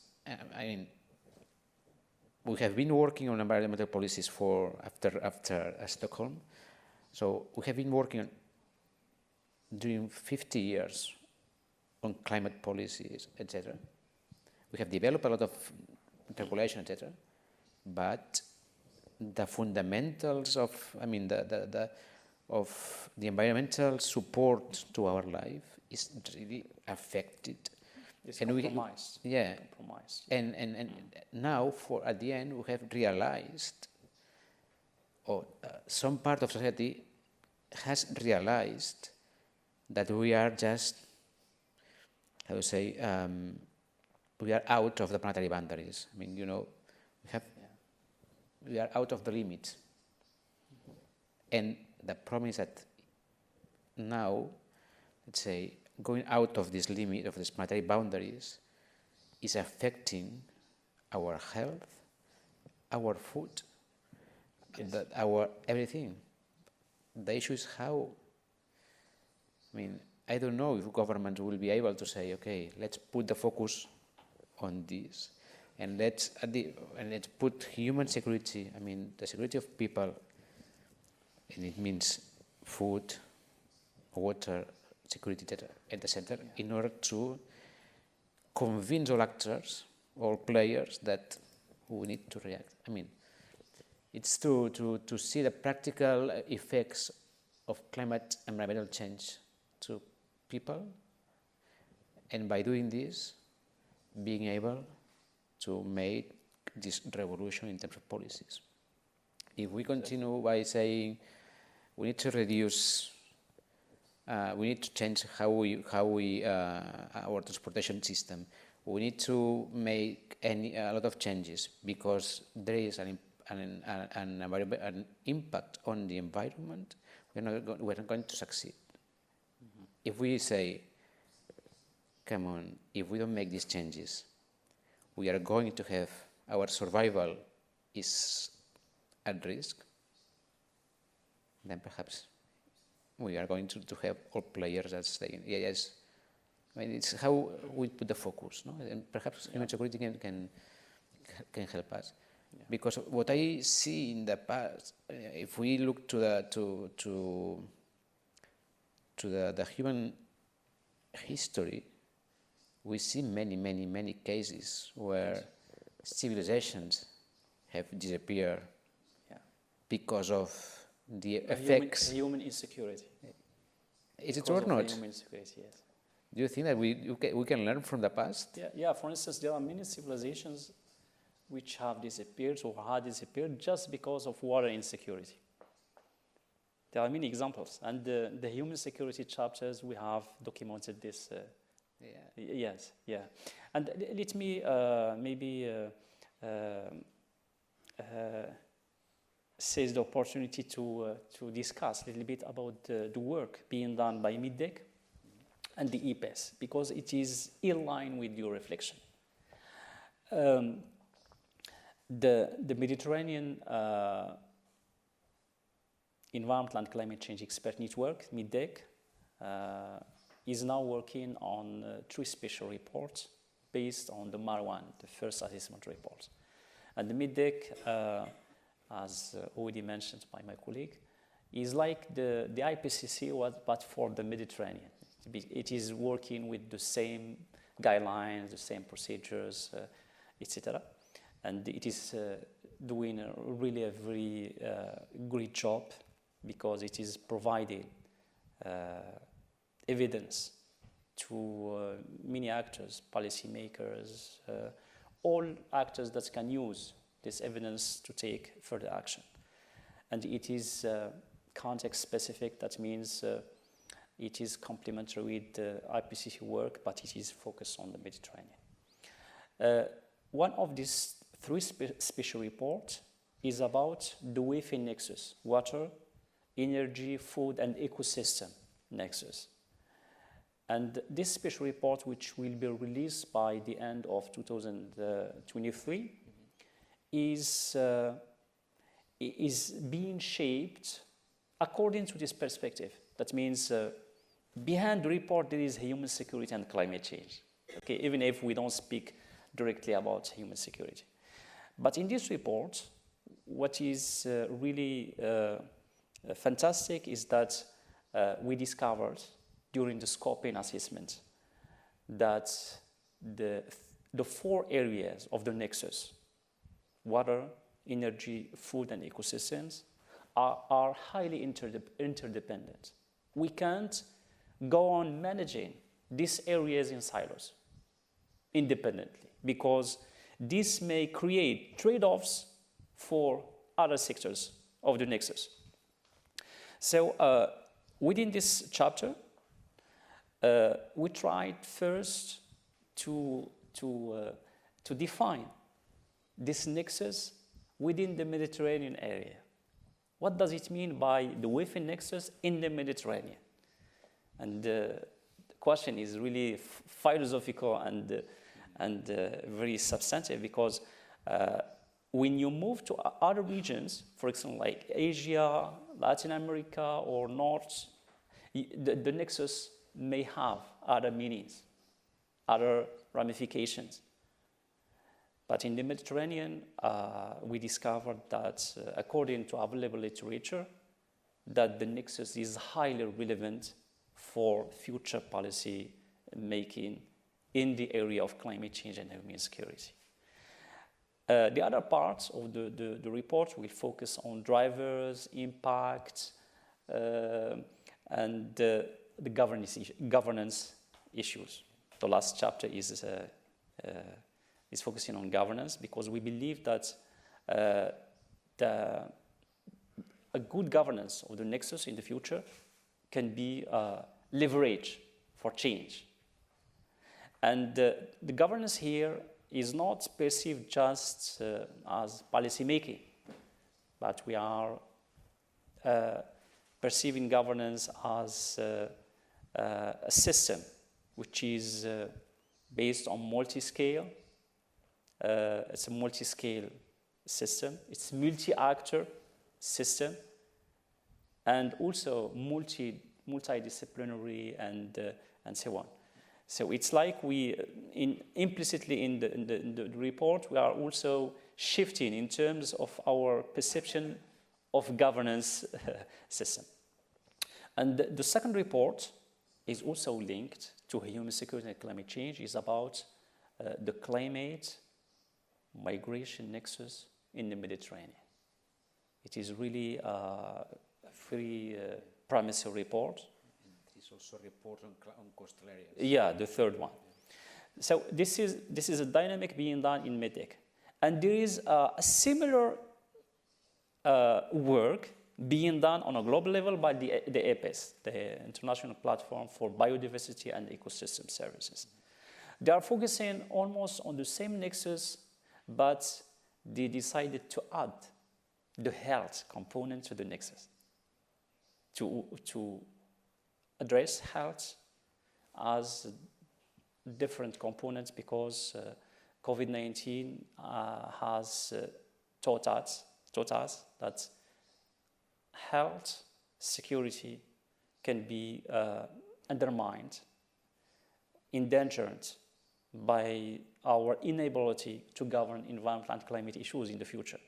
we have been working on environmental policies after Stockholm. So we have been working during 50 years on climate policies, etc. We have developed a lot of regulation, etc. But the fundamentals of, of the environmental support to our life is really affected. It's compromised. Compromised. And now, at the end, we have realized, or some part of society has realized, that we are just, we are out of the planetary boundaries. I mean, we are out of the limits. And the problem is that now, let's say, going out of this limit, of these planetary boundaries, is affecting our health, our food, our everything. The issue is how. I don't know if government will be able to say, okay, let's put the focus on this, and let's put human security. The security of people, and it means food, water, security, at the center, in order to convince all actors, all players, that we need to react. It's to see the practical effects of climate and environmental change to people, and by doing this, being able to make this revolution in terms of policies. If we continue by saying we need to reduce, we need to change how we our transportation system, we need to make a lot of changes because there is an impact on the environment, we're not going to succeed. Mm-hmm. If we say come on, if we don't make these changes, we are going to have our survival is at risk, then perhaps we are going to have all players that say, yes. I mean, it's how we put the focus, no? And perhaps human security can help us. Yeah. Because what I see in the past, if we look to the human history, we see many cases where civilizations have disappeared because of the effects. Human insecurity. Is it true or not? Human insecurity, yes. Do you think that we can learn from the past? Yeah. For instance, there are many civilizations which have disappeared or had disappeared just because of water insecurity. There are many examples, and the human security chapters we have documented this. Yes, yeah. And let me seize the opportunity to discuss a little bit about the work being done by MedECC and the EPES, because it is in line with your reflection. The Mediterranean Environmental and Climate Change Expert Network, MedECC, is now working on 3 special reports based on the MAR1, the first assessment report. And the MedECC, as already mentioned by my colleague, is like the IPCC, but for the Mediterranean. It is working with the same guidelines, the same procedures, etc. And it is doing really a very great job, because it is providing evidence to many actors, policymakers, all actors that can use this evidence to take further action. And it is context specific. That means it is complementary with the IPCC work, but it is focused on the Mediterranean. One of these 3 special reports is about the within nexus: water, energy, food, and ecosystem nexus. And this special report, which will be released by the end of 2023, is being shaped according to this perspective. That means behind the report there is human security and climate change. Okay, even if we don't speak directly about human security. But in this report, what is really fantastic is that we discovered during the scoping assessment that the 4 areas of the nexus, water, energy, food, and ecosystems, are highly interdependent. We can't go on managing these areas in silos independently, because this may create trade-offs for other sectors of the nexus. So within this chapter, we tried first to define this nexus within the Mediterranean area. What does it mean by the within nexus in the Mediterranean? And the question is really philosophical and very substantive, because when you move to other regions, for example, like Asia, Latin America, or North, the nexus may have other meanings, other ramifications. But in the Mediterranean, we discovered that, according to available literature, that the nexus is highly relevant for future policy making in the area of climate change and human security. The other parts of the report will focus on drivers, impact, and the governance issues. The last chapter is focusing on governance, because we believe that a good governance of the nexus in the future can be leverage for change. And the governance here is not perceived just as policy making, but we are perceiving governance as a system which is based on multi-scale. It's a multi-scale system. It's multi-actor system, and also multidisciplinary and so on. So it's like we, implicitly in the report, we are also shifting in terms of our perception of governance system. And the second report is also linked to human security and climate change. Is about the climate migration nexus in the Mediterranean. It is really a very promising report. It's also a report on coastal areas. Yeah, the third one. So this is a dynamic being done in MedECC. And there is a similar work being done on a global level by the EPES, the International Platform for Biodiversity and Ecosystem Services. They are focusing almost on the same nexus, but they decided to add the health component to the nexus to address health as different components, because COVID-19 has taught us that health security can be undermined, endangered by our inability to govern environmental and climate issues in the future.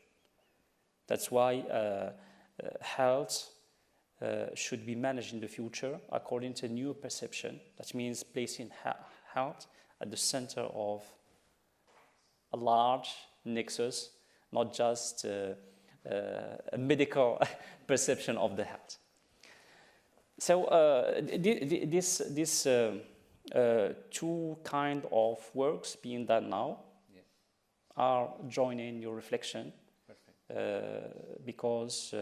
That's why health should be managed in the future according to new perception. That means placing health at the center of a large nexus, not just a medical perception of the health. So this two kind of works being done now are joining your reflection. Because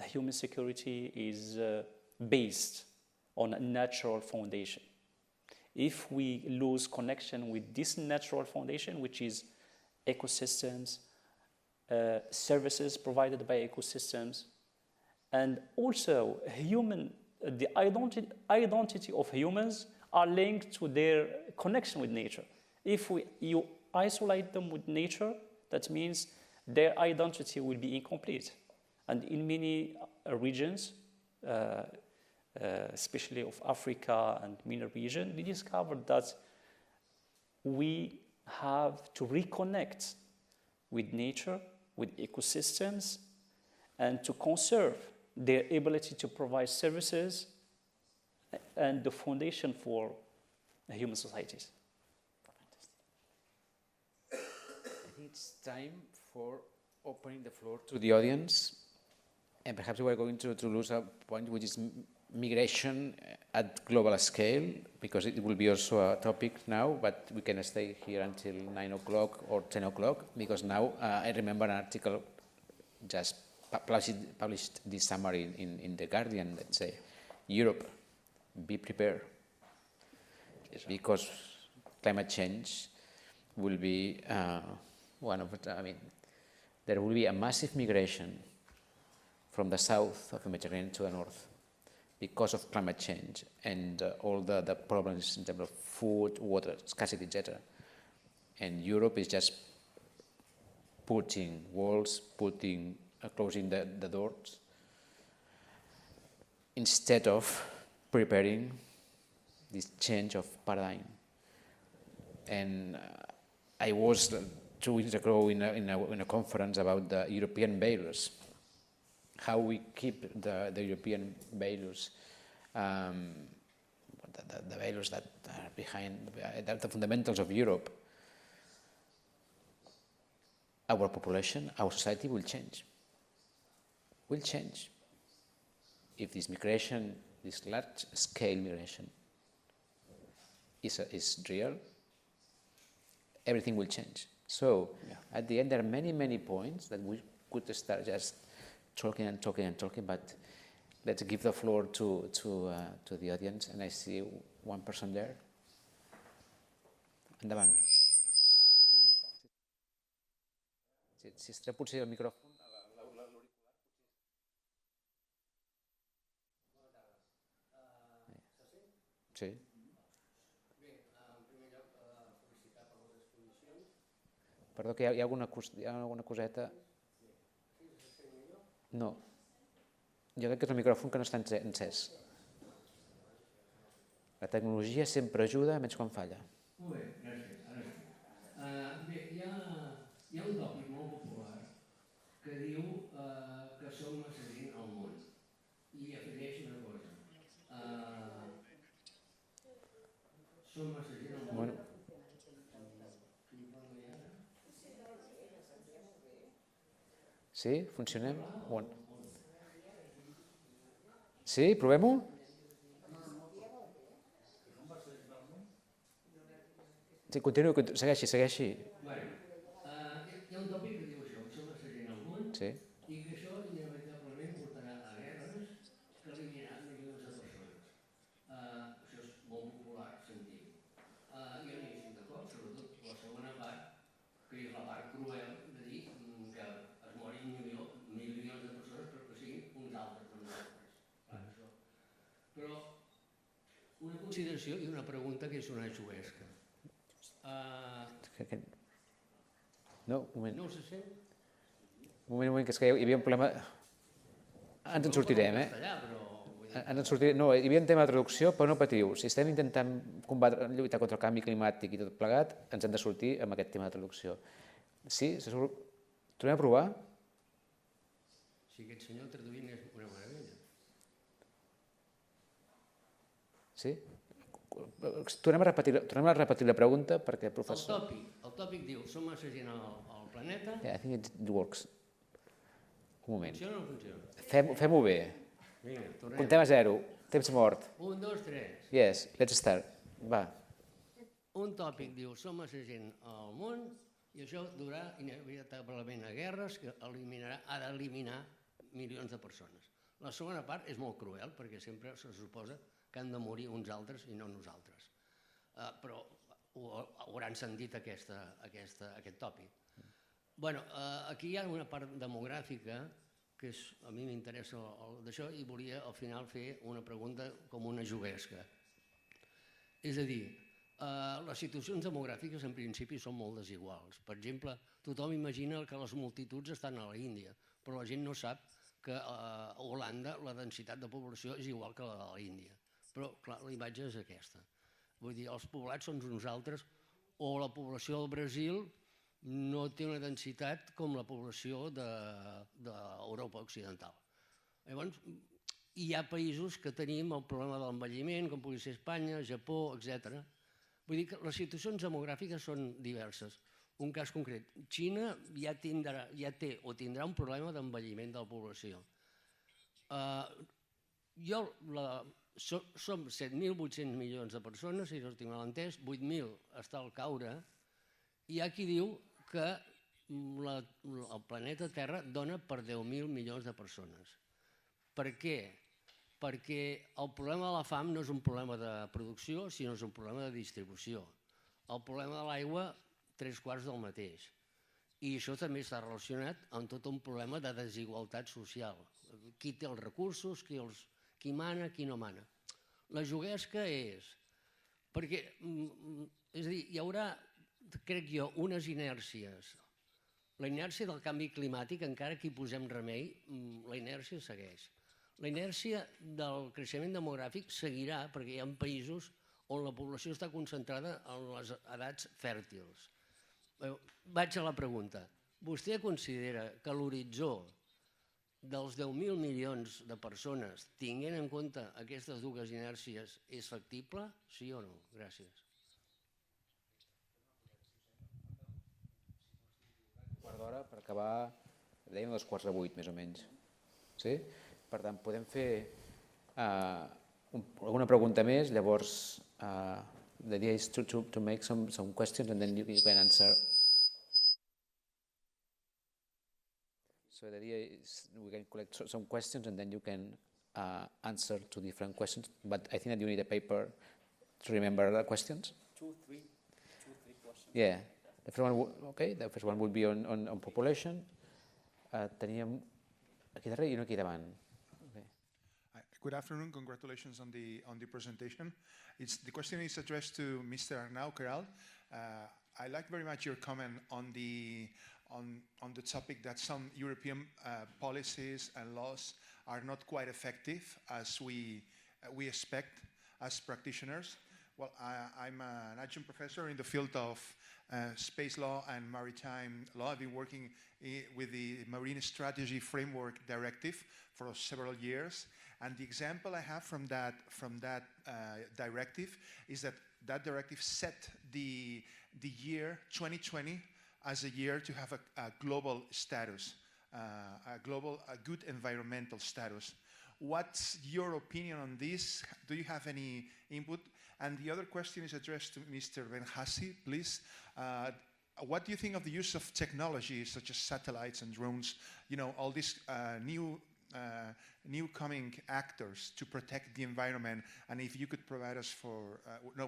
human security is based on a natural foundation. If we lose connection with this natural foundation, which is ecosystems, services provided by ecosystems, and also the identity of humans are linked to their connection with nature. If you isolate them with nature, that means their identity will be incomplete. And in many regions, especially of Africa and MENA region, we discovered that we have to reconnect with nature, with ecosystems, and to conserve their ability to provide services and the foundation for human societies. I think it's time for opening the floor to the audience, and perhaps we're going to lose a point, which is migration at global scale, because it will be also a topic now, but we can stay here until 9 o'clock or 10 o'clock, because now I remember an article just published this summer in The Guardian that say, Europe, be prepared, because climate change will be one of the, there will be a massive migration from the south of the Mediterranean to the north because of climate change and all the problems in terms of food, water, scarcity, etc. And Europe is just putting walls, closing the doors, instead of preparing this change of paradigm. And I was 2 weeks ago in a conference about the European values, how we keep the European values, the values that are behind the fundamentals of Europe. Our population, our society will change. Will change. If this migration, this large-scale migration, is real, everything will change. So, at the end, there are many, many points that we could start just talking and talking and talking, but let's give the floor to the audience, and I see one person there. Endavant. Si es potser el micròfon. Sí. Perdó, que hi ha alguna coseta... No. Jo crec que és el micròfon que no està encès. La tecnologia sempre ajuda, menys quan falla. Molt bé, gràcies. Ara sí. Bé, hi ha un tòpic molt popular que diu que som massa gent al món. I afegeix una cosa. Som massa gent al món. Sí? Funcionem? Sí? Provem-ho? Sí, continuï, segueixi. Hi ha un tòpic que diu això, que som massa gent al món i que això inevitablement portarà a guerres que eliminaran milions de persones. Això és molt popular, sentim. Jo no hi estic d'acord, sobretot la segona part, que és la part cruel de dir que es morin milions de persones perquè siguin uns altres per nosaltres. Però una consideració i una pregunta que és una juguesca. No, un moment. No se sent? Un moment, que és que hi havia un problema... Ens en sortirem, Ens en sortirem. No, hi havia un tema de traducció, però no patiu. Si estem intentant lluitar contra el canvi climàtic i tot plegat, ens hem de sortir amb aquest tema de traducció. Sí? Tornem a provar? Si aquest senyor traduint és una meravella. Sí? Tornem a repetir la pregunta perquè el professor... El tòpic diu, som massa gent al planeta... Yeah, I think it works. Un moment. Funciona o no funciona? Fem-ho bé. Vinga, tornem. Comptem a 0. Temps mort. 1, 2, 3. Yes, let's start. Va. Un tòpic diu, som massa gent al món i això durà inevitablement a guerres que ha d'eliminar milions de persones. La segona part és molt cruel perquè sempre se suposa que han de morir uns altres i no nosaltres. Però hauran sentit aquest tòpic. Aquí hi ha una part demogràfica que a mi m'interessa d'això i volia al final fer una pregunta com una juguesca. És a dir, les situacions demogràfiques en principi són molt desiguals. Per exemple, tothom imagina que les multituds estan a l'Índia, però la gent no sap que a Holanda la densitat de població és igual que la de l'Índia. Però, clar, la imatge és aquesta. Vull dir, els poblats són nosaltres, o la població del Brasil no té una densitat com la població d'Europa Occidental. Llavors, hi ha països que tenim el problema de l'envelliment, com pugui ser Espanya, Japó, etc. Vull dir que les situacions demogràfiques són diverses. Un cas concret, Xina ja té o tindrà un problema d'envelliment de la població. Som 7.800 milions de persones, si no estic mal entès, 8.000 està al caure, i hi ha qui diu que el planeta Terra dona per 10.000 milions de persones. Per què? Perquè el problema de la fam no és un problema de producció, sinó és un problema de distribució. El problema de l'aigua, 3/4 del mateix. I això també està relacionat amb tot un problema de desigualtat social. Qui té els recursos, qui mana, qui no mana. La juguesca és... Perquè, és a dir, hi haurà, crec jo, unes inèrcies. La inèrcia del canvi climàtic, encara que hi posem remei, la inèrcia segueix. La inèrcia del creixement demogràfic seguirà perquè hi ha països on la població està concentrada en les edats fèrtils. Vaig a la pregunta. Vostè considera que l'horitzó dels 10.000 milions de persones, tinguent en compte aquestes dues inèrcies, és factible? Sí o no? Gràcies. Quart d'hora per acabar, dèiem 7:45, més o menys. Sí? Per tant, podem fer alguna pregunta més, llavors the idea is to make some questions and then you can answer. So the idea is we can collect some questions and then you can answer to different questions. But I think that you need a paper to remember the questions. Two, three questions. Yeah. The first one would be on population. Teníem aquí darrere i no aquí davant. Okay. Good afternoon. Congratulations on the presentation. The question is addressed to Mr. Arnau Queralt. I like very much your comment on the topic that some European policies and laws are not quite effective as we expect as practitioners. Well, I'm an adjunct professor in the field of space law and maritime law. I've been working with the Marine Strategy Framework Directive for several years. And the example I have from that directive is that directive set the year 2020 as a year to have a global status, a good environmental status. What's your opinion on this? Do you have any input? And the other question is addressed to Mr. Behnassi, please. What do you think of the use of technology such as satellites and drones, all these new coming actors to protect the environment? And if you could provide us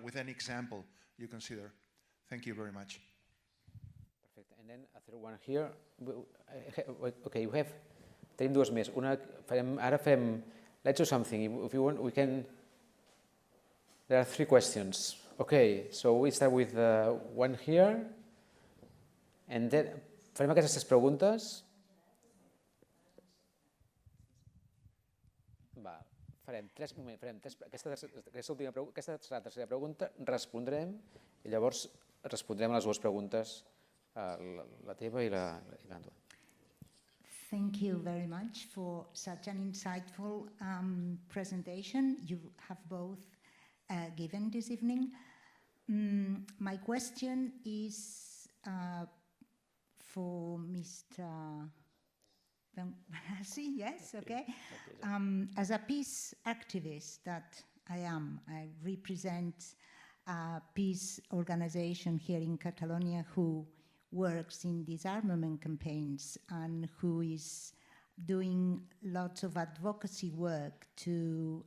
with an example you consider. Thank you very much. Perfecte. And then a third one here. Okay, tenim dues més. Let's do something. If you want, we can. There are 3 questions. Okay, so we start with one here. And then farem aquestes preguntes. Aquesta serà la tercera pregunta, respondrem i llavors respondrem a les dues preguntes, la teva i l'Andua. Thank you very much for such an insightful presentation you have both given this evening. My question is for Mr. Behnassi, yes, okay. As a peace activist that I am, I represent a peace organization here in Catalonia who works in disarmament campaigns and who is doing lots of advocacy work to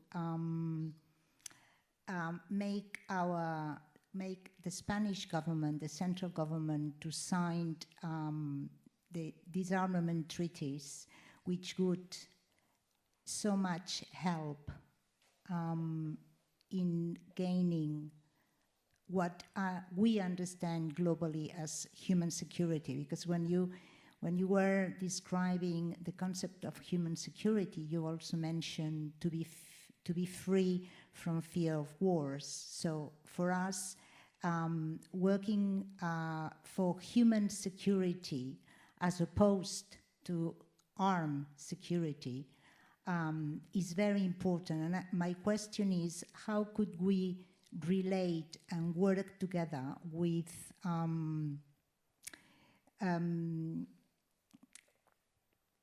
make the Spanish government, the central government, to sign the disarmament treaties, which would so much help in gaining what we understand globally as human security. Because when you were describing the concept of human security, you also mentioned to be free from fear of wars. So for us, working for human security as opposed to armed security is very important. And my question is, how could we relate and work together with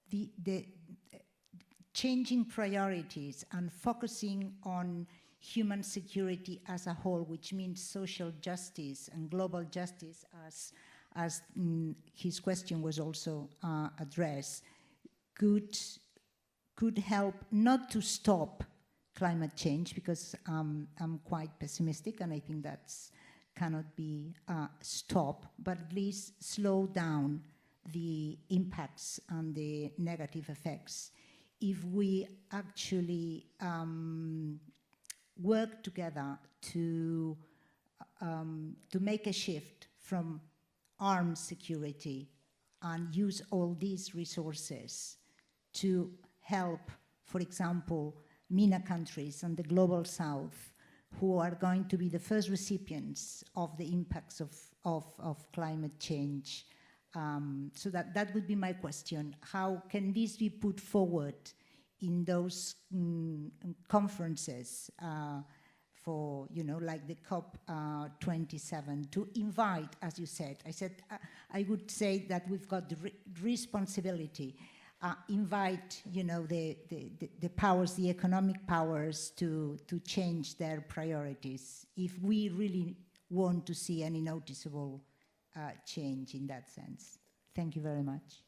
the changing priorities and focusing on human security as a whole, which means social justice and global justice, as his question was also addressed, could help not to stop climate change, because I'm quite pessimistic and I think that cannot be stopped, but at least slow down the impacts and the negative effects. If we actually work together to make a shift from armed security and use all these resources to help, for example, MENA countries and the global south, who are going to be the first recipients of the impacts of climate change. So that would be my question. How can this be put forward in those conferences for, like the COP27, to invite, as you said, I would say that we've got the responsibility, invite, the powers, the economic powers to change their priorities, if we really want to see any noticeable change in that sense. Thank you very much.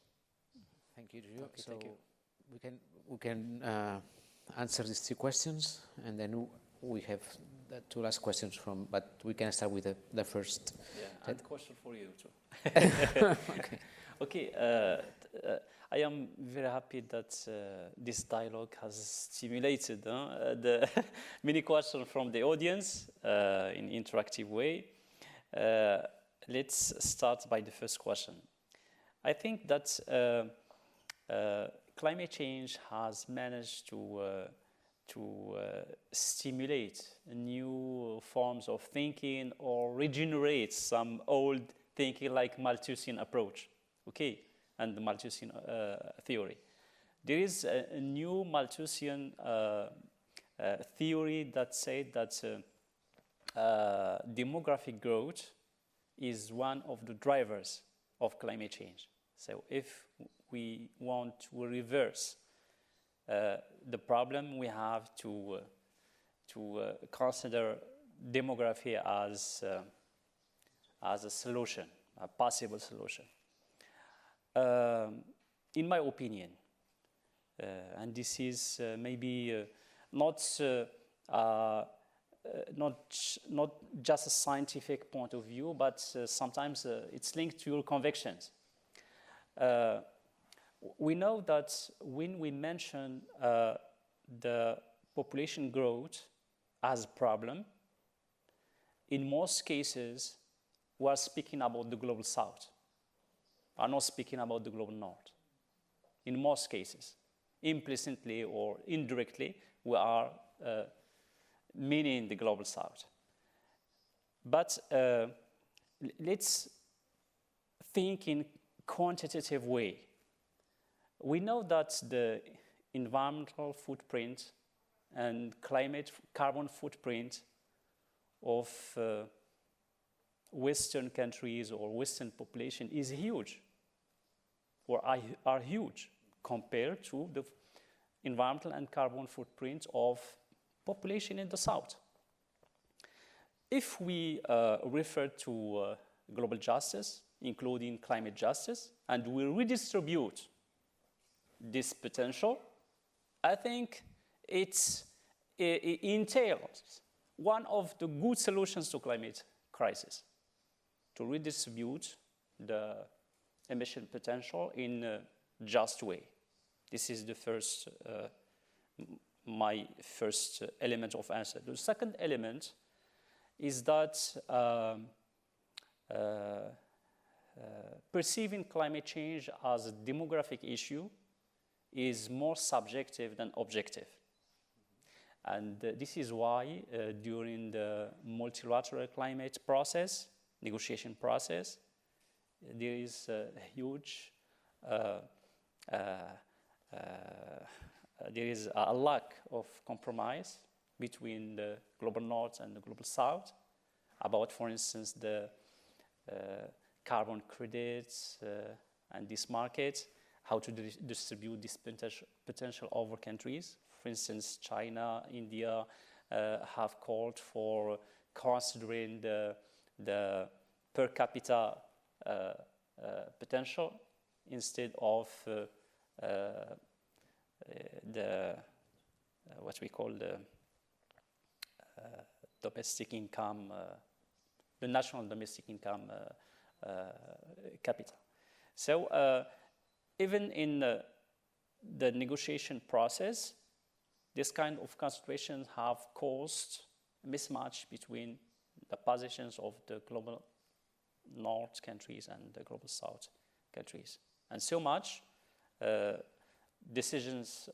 Thank you, Gio. Okay, so thank you. we can answer these 2 questions, and then we have the 2 last questions but we can start with the first. Yeah, and question for you too. Okay. Okay, I am very happy that this dialogue has stimulated the many questions from the audience in interactive way. let's start by the first question. I think that climate change has managed to stimulate new forms of thinking or regenerate some old thinking like Malthusian approach, okay, and the Malthusian theory. There is a new Malthusian theory that said that demographic growth is one of the drivers of climate change. So if we want to reverse the problem, we have to consider demography as a solution, a possible solution. In my opinion, and this is maybe not just a scientific point of view, but sometimes it's linked to your convictions. We know that when we mention the population growth as a problem, in most cases, we are speaking about the global south. We are not speaking about the global north. In most cases, implicitly or indirectly, we are meaning the global south. But let's think in quantitative way. We know that the environmental footprint and carbon footprint of Western countries or Western population is huge, or are huge compared to the environmental and carbon footprint of population in the South. If we refer to global justice, including climate justice, and we redistribute this potential, I think it entails one of the good solutions to climate crisis, to redistribute the emission potential in a just way. This is the first, my first element of answer. The second element is that perceiving climate change as a demographic issue is more subjective than objective. And this is why during the multilateral climate process, negotiation process, there is a huge, there is a lack of compromise between the global north and the global south about, for instance, the carbon credits and this market, how to distribute this potential over countries. For instance, China, India have called for considering the per capita potential instead of the what we call the domestic income, the national domestic income capita. So even in the negotiation process, this kind of considerations have caused a mismatch between the positions of the global north countries and the global south countries. And so much decisions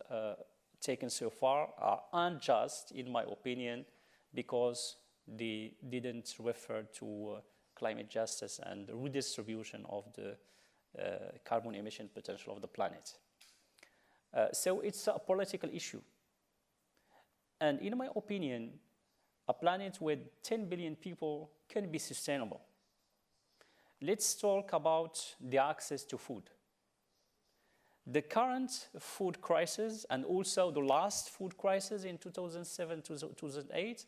taken so far are unjust, in my opinion, because they didn't refer to climate justice and the redistribution of the carbon emission potential of the planet. So it's a political issue. And in my opinion, a planet with 10 billion people can be sustainable. Let's talk about the access to food. The current food crisis and also the last food crisis in 2007-2008,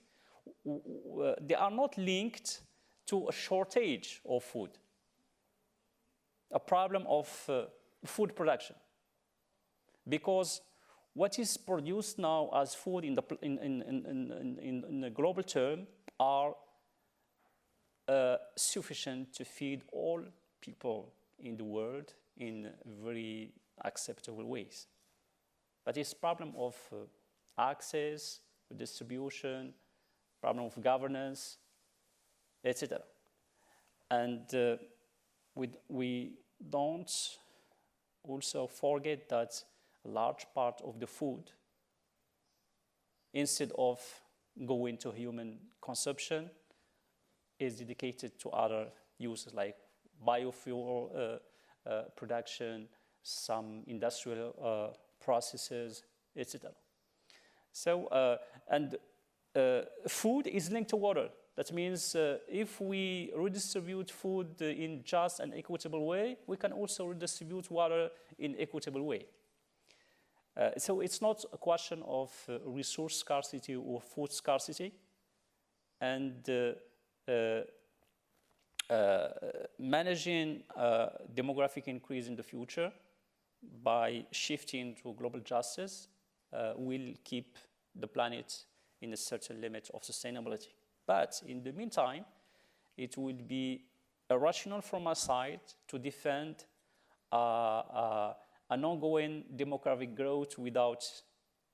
they are not linked to a shortage of food, a problem of food production. Because what is produced now as food in the global term are sufficient to feed all people in the world in very acceptable ways. But it's problem of access, distribution, problem of governance, etc. And we don't also forget that a large part of the food, instead of going to human consumption, is dedicated to other uses like biofuel production, some industrial processes, etc. So, food is linked to water. That means if we redistribute food in just an equitable way, we can also redistribute water in equitable way. So it's not a question of resource scarcity or food scarcity, and managing demographic increase in the future by shifting to global justice will keep the planet in a certain limit of sustainability. But in the meantime, it would be irrational from our side to defend an ongoing demographic growth without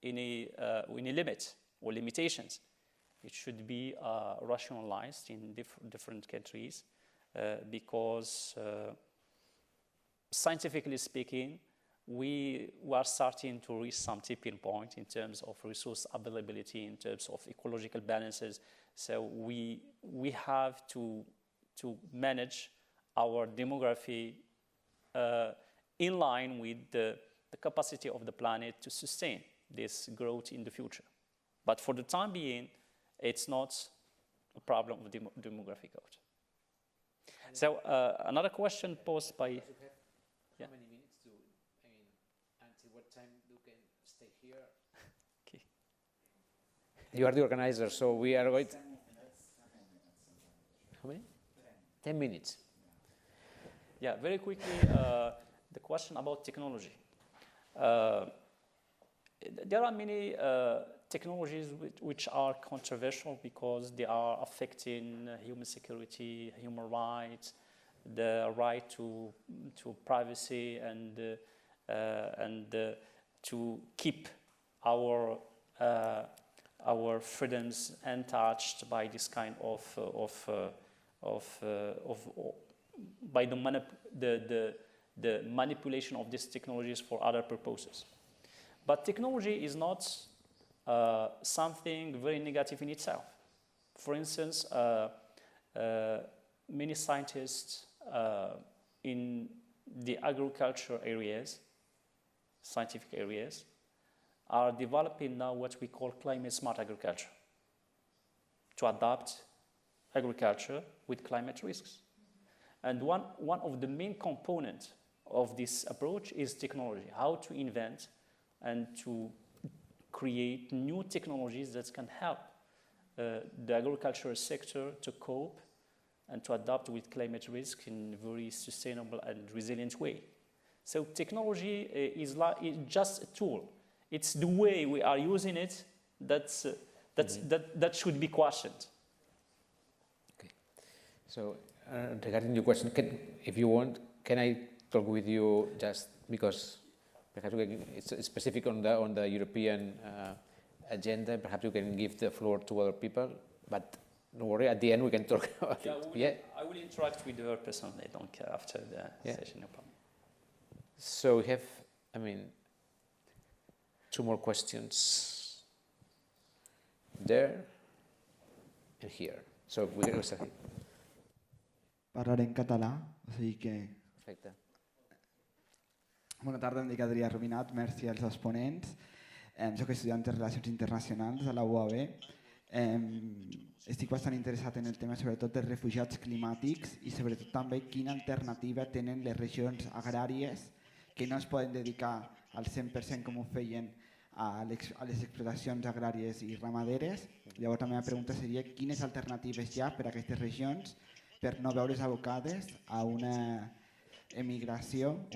any limits or limitations. It should be rationalized in different countries because scientifically speaking, we are starting to reach some tipping point in terms of resource availability, in terms of ecological balances. So we have to manage our demography in line with the capacity of the planet to sustain this growth in the future. But for the time being, it's not a problem of demographic growth. So another question posed by... How many minutes do, until what time you can stay here? Okay. You are the organizer, so we are going to... How many? 10 minutes. Yeah, very quickly, the question about technology. There are many technologies which are controversial because they are affecting human security, human rights, the right to privacy, and to keep our freedoms untouched by this kind by the manipulation of these technologies for other purposes. But technology is not something very negative in itself. For instance, many scientists in the agriculture areas, scientific areas, are developing now what we call climate smart agriculture to adapt agriculture with climate risks. And one of the main components of this approach is technology, how to invent and to create new technologies that can help the agricultural sector to cope and to adapt with climate risk in a very sustainable and resilient way. So technology is just a tool. It's the way we are using it that should be questioned. Okay. So regarding your question, if you want, can I talk with you just because perhaps it's specific on the European agenda. Perhaps you can give the floor to other people, but don't worry. At the end, we can talk about it. I will interact with her personally. Don't care after the session. No problem. So we have, two more questions there and here. So we can start here. Parlaré en català, o sigui que... Perfecte. Bona tarda, em dic Adrià Rubinat, merci als exponents. Soc estudiant de Relacions Internacionals a la UAB. Estic bastant interessat en el tema sobretot dels refugiats climàtics i sobretot també quina alternativa tenen les regions agràries que no es poden dedicar al 100% com ho feien a les explotacions agràries i ramaderes. Llavors la meva pregunta seria quines alternatives hi ha per a aquestes regions per no veure's abocades a una migració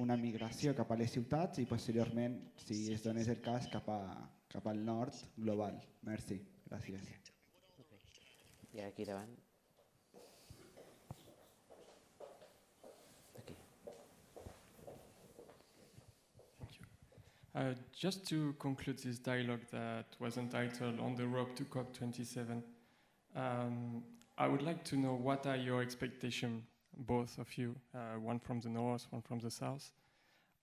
cap a les ciutats i posteriorment, si es donés el cas, cap al nord global. Merci. Gràcies. I aquí davant. Aquí. Just to conclude this dialogue that was entitled On the Road to COP27, I would like to know what are your expectations both of you, one from the north, one from the south,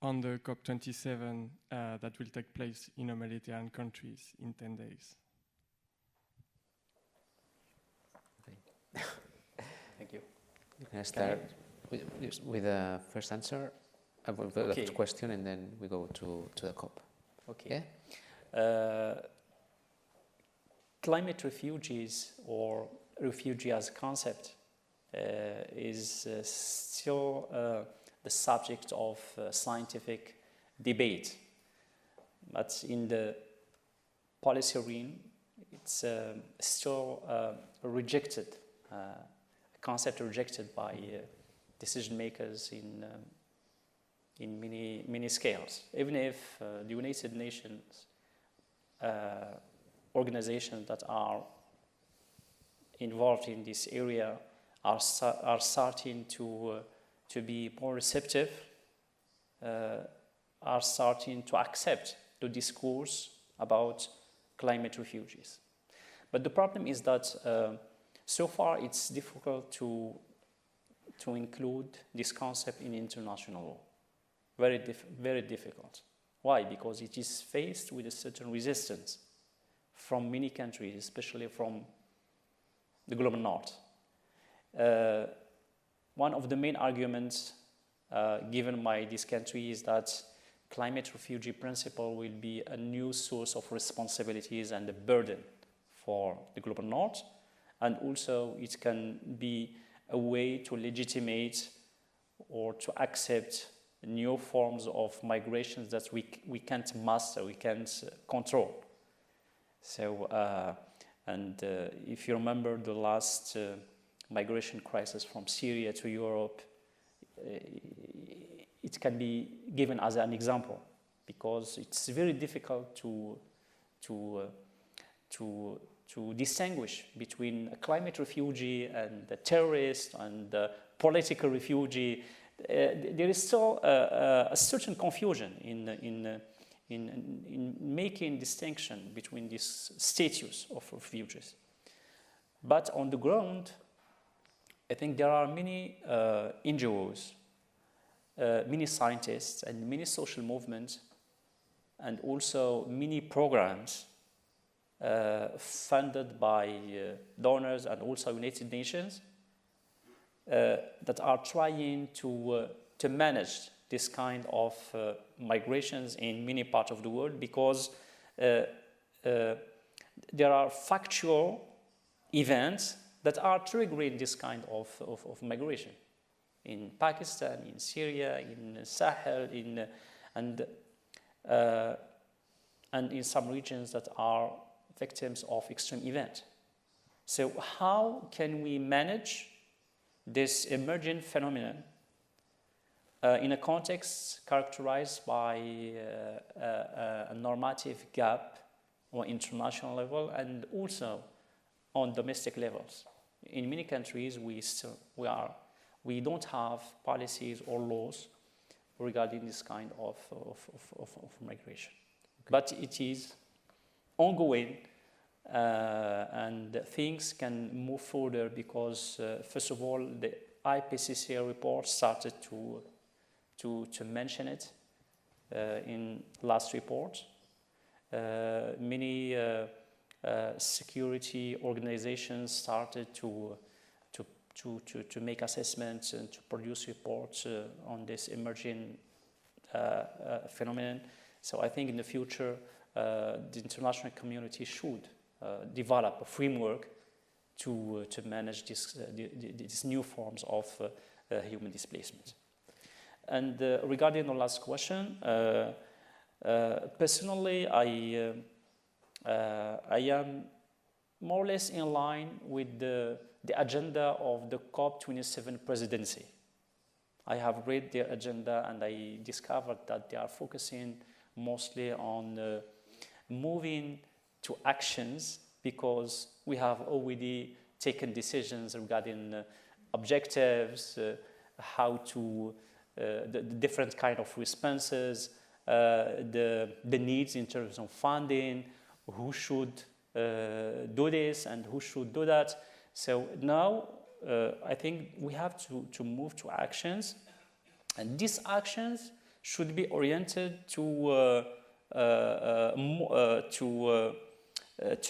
on the COP27 that will take place in Mediterranean countries in 10 days. Thank you. You can start with the first answer, with the first question, and then we go to the COP. Okay. Yeah? Climate refugees, or refugee as a concept, is still the subject of scientific debate. But in the policy arena, it's still rejected, a concept rejected by decision makers in many scales. Even if the United Nations organizations that are involved in this area are starting to be more receptive, are starting to accept the discourse about climate refugees. But the problem is that so far it's difficult to include this concept in international law. Very difficult. Why? Because it is faced with a certain resistance from many countries, especially from the global north. One of the main arguments given by this country is that climate refugee principle will be a new source of responsibilities and a burden for the global north, and also it can be a way to legitimate or to accept new forms of migrations that we can't master, we can't control. So, if you remember the last migration crisis from Syria to Europe, it can be given as an example, because it's very difficult to distinguish between a climate refugee and a terrorist and a political refugee. There is still a certain confusion in making distinction between this status of refugees. But on the ground, I think there are many NGOs, many scientists, and many social movements, and also many programs funded by donors and also United Nations that are trying to manage this kind of migrations in many parts of the world, because there are factual events that are triggering this kind of migration in Pakistan, in Syria, in Sahel, and in some regions that are victims of extreme events. So how can we manage this emerging phenomenon in a context characterized by a normative gap on international level and also on domestic levels? In many countries, we don't have policies or laws regarding this kind of migration. Okay. But it is ongoing, and things can move further because, first of all, the IPCC report started to mention it in last report. Many security organizations started to make assessments and to produce reports on this emerging phenomenon. So I think in the future, the international community should develop a framework to manage these new forms of human displacement. And regarding the last question, personally, I am more or less in line with the agenda of the COP27 presidency. I have read their agenda and I discovered that they are focusing mostly on moving to actions, because we have already taken decisions regarding objectives, how to the different kind of responses, the needs in terms of funding, who should do this and who should do that. So now I think we have to move to actions, and these actions should be oriented to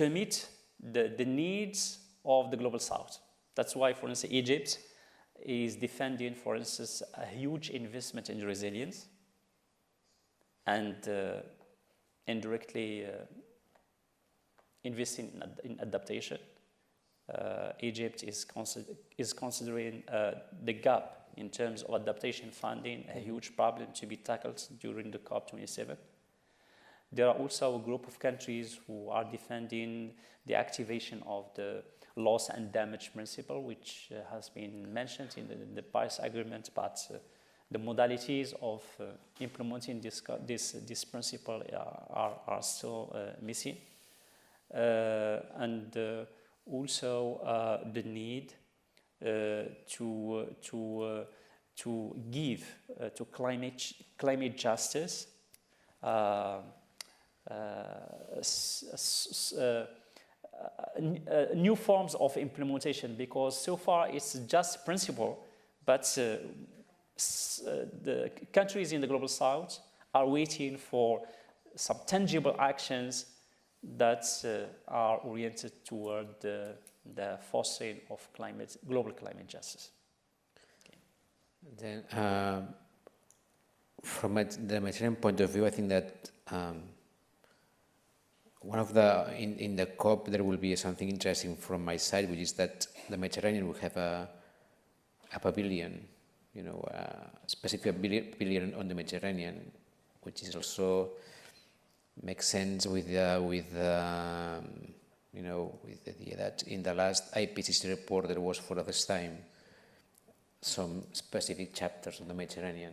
meet the needs of the global south. That's why, for instance, Egypt is defending, for instance, a huge investment in resilience and indirectly investing in adaptation. Egypt is considering the gap in terms of adaptation funding a huge problem to be tackled during the COP27. There are also a group of countries who are defending the activation of the loss and damage principle, which has been mentioned in the Paris Agreement, but the modalities of implementing this principle are still missing. And also the need to give to climate justice new forms of implementation, because so far it's just principle, but the countries in the global south are waiting for some tangible actions that are oriented toward the fostering of global climate justice. Okay. Then, from the Mediterranean point of view, I think that one of in the COP there will be something interesting from my side, which is that the Mediterranean will have a pavilion, a specific pavilion on the Mediterranean, which is also makes sense with the idea that in the last IPCC report there was for the first time some specific chapters on the Mediterranean.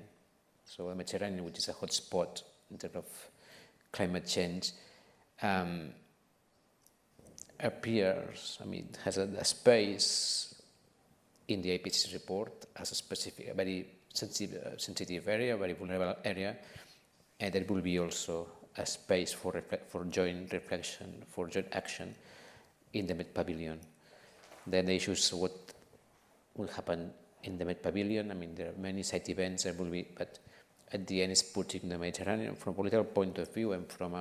So the Mediterranean, which is a hot spot in terms of climate change, appears, has a space in the IPCC report as a specific, a very sensitive area, a very vulnerable area, and there will be also a space for joint reflection, for joint action in the Med Pavilion. Then the issue is what will happen in the Med Pavilion. There are many side events there will be, but at the end it's putting the Mediterranean from a political point of view and from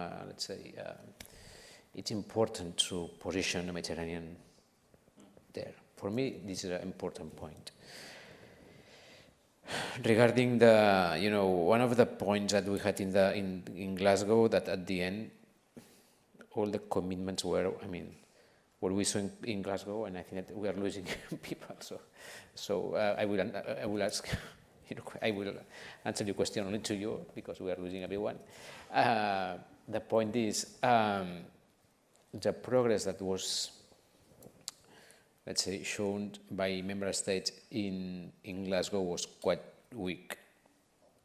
it's important to position the Mediterranean there. For me, this is an important point. Regarding one of the points that we had in Glasgow, that at the end, all the commitments were, what we saw in Glasgow, and I think that we are losing people. So I will ask, I will answer your question only to you because we are losing everyone. The point is, the progress that was, let's say, shown by member states in Glasgow was quite weak.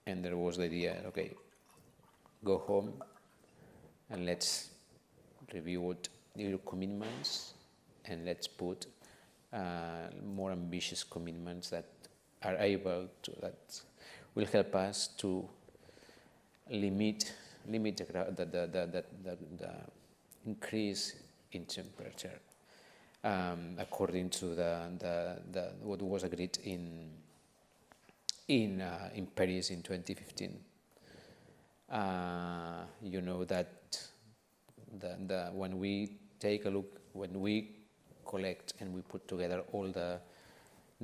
And there was the idea, okay, go home and let's review what your commitments and let's put more ambitious commitments that are able to, that will help us to limit the increase in temperature. According to what was agreed in Paris in 2015, that when we take a look, when we collect and we put together all the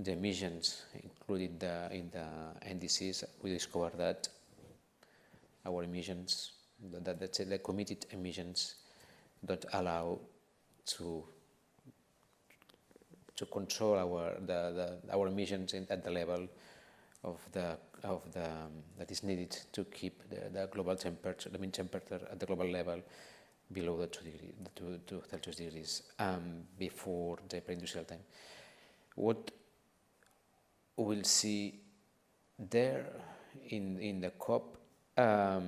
emissions, including in the NDCs, we discover that our emissions, that's the committed emissions, don't allow to control our emissions at the level of the that is needed to keep the global temperature, the mean temperature at the global level below the 2 Celsius degrees before the pre-industrial time. What we'll see there in the COP, I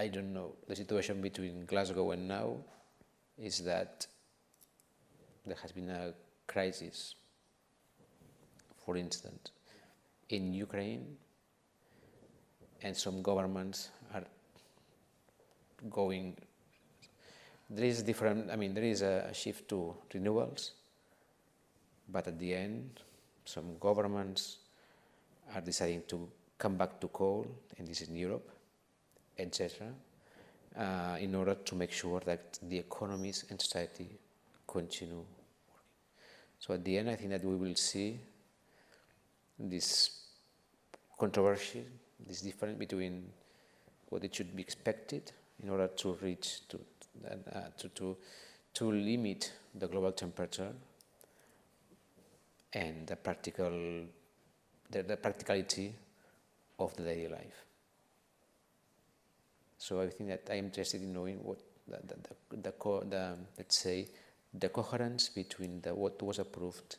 don't know, the situation between Glasgow and now is that there has been a crisis, for instance, in Ukraine, and some governments are going there is different, I mean, there is a shift to renewables, but at the end, some governments are deciding to come back to coal, and this is in Europe, etc., in order to make sure that the economies and society continue working. So at the end, I think that we will see this controversy, this difference between what it should be expected in order to reach to limit the global temperature and the practicality of the daily life. So I think that I'm interested in knowing what let's say the coherence between what was approved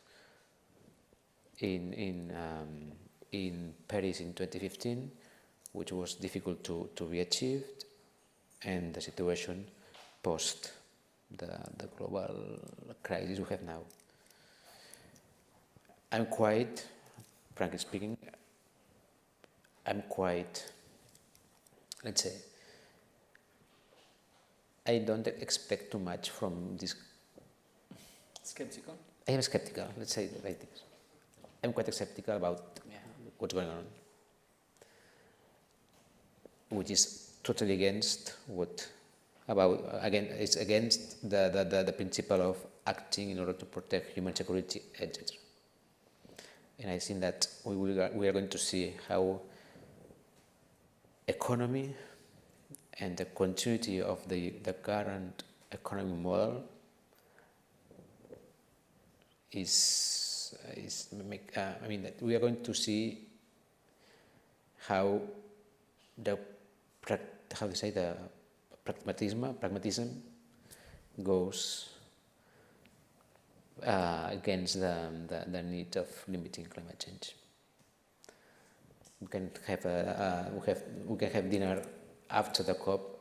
in Paris in 2015, which was difficult to be achieved, and the situation post the global crisis we have now. I'm quite, frankly speaking, let's say, I don't expect too much from this. Skeptical? I am skeptical, let's say it like this. I'm quite skeptical about what's going on, which is totally against it's against the principle of acting in order to protect human security, etc. And I think that we are going to see how economy and the continuity of the current economic model I mean, that we are going to see how the pragmatism goes against the need of limiting climate change. We can have dinner after the COP,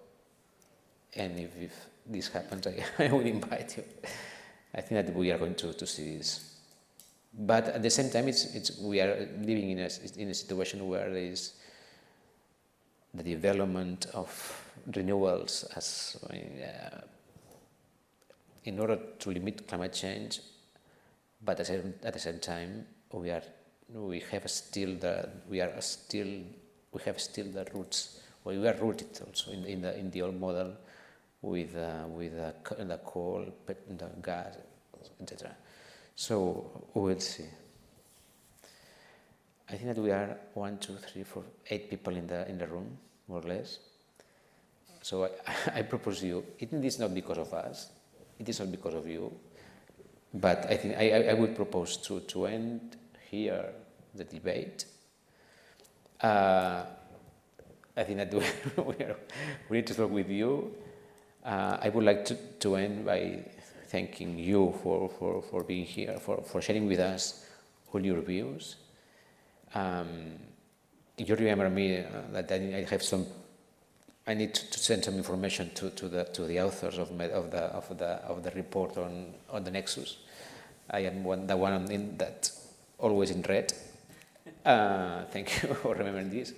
and if this happens, I will invite you. I think that we are going to see this. But at the same time, we are living in a situation where there is the development of renewables in order to limit climate change, but at the same time we have still the roots. Well, we are rooted also in the old model with the coal, the gas, etc. So we will see. I think that we are 1, 2, 3, 4, 8 people in the room, more or less. So I propose you. It is not because of us. It is not because of you. But I think I would propose to end here the debate. I think that we need to talk with you. I would like to end by thanking you for being here, for sharing with us all your views. You remember me that I need to send some information to the authors of the report on the Nexus. I am the one in that always in red. Thank you for remembering this.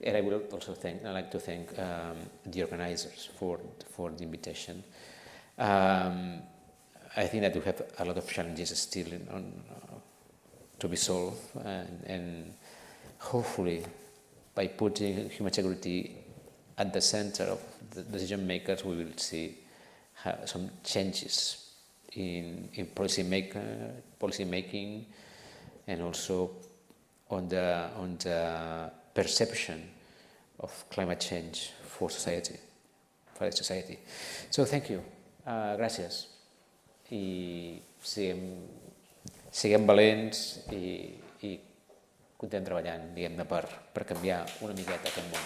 And I would also I'd like to thank the organizers for the invitation. I think that we have a lot of challenges still to be solved, and hopefully by putting human security at the center of the decision makers, we will see some changes in policy making, and also on the perception of climate change for society. So thank you. Gràcies. I siguem valents i continuem treballant, diguem-ne, per canviar una miqueta aquest món.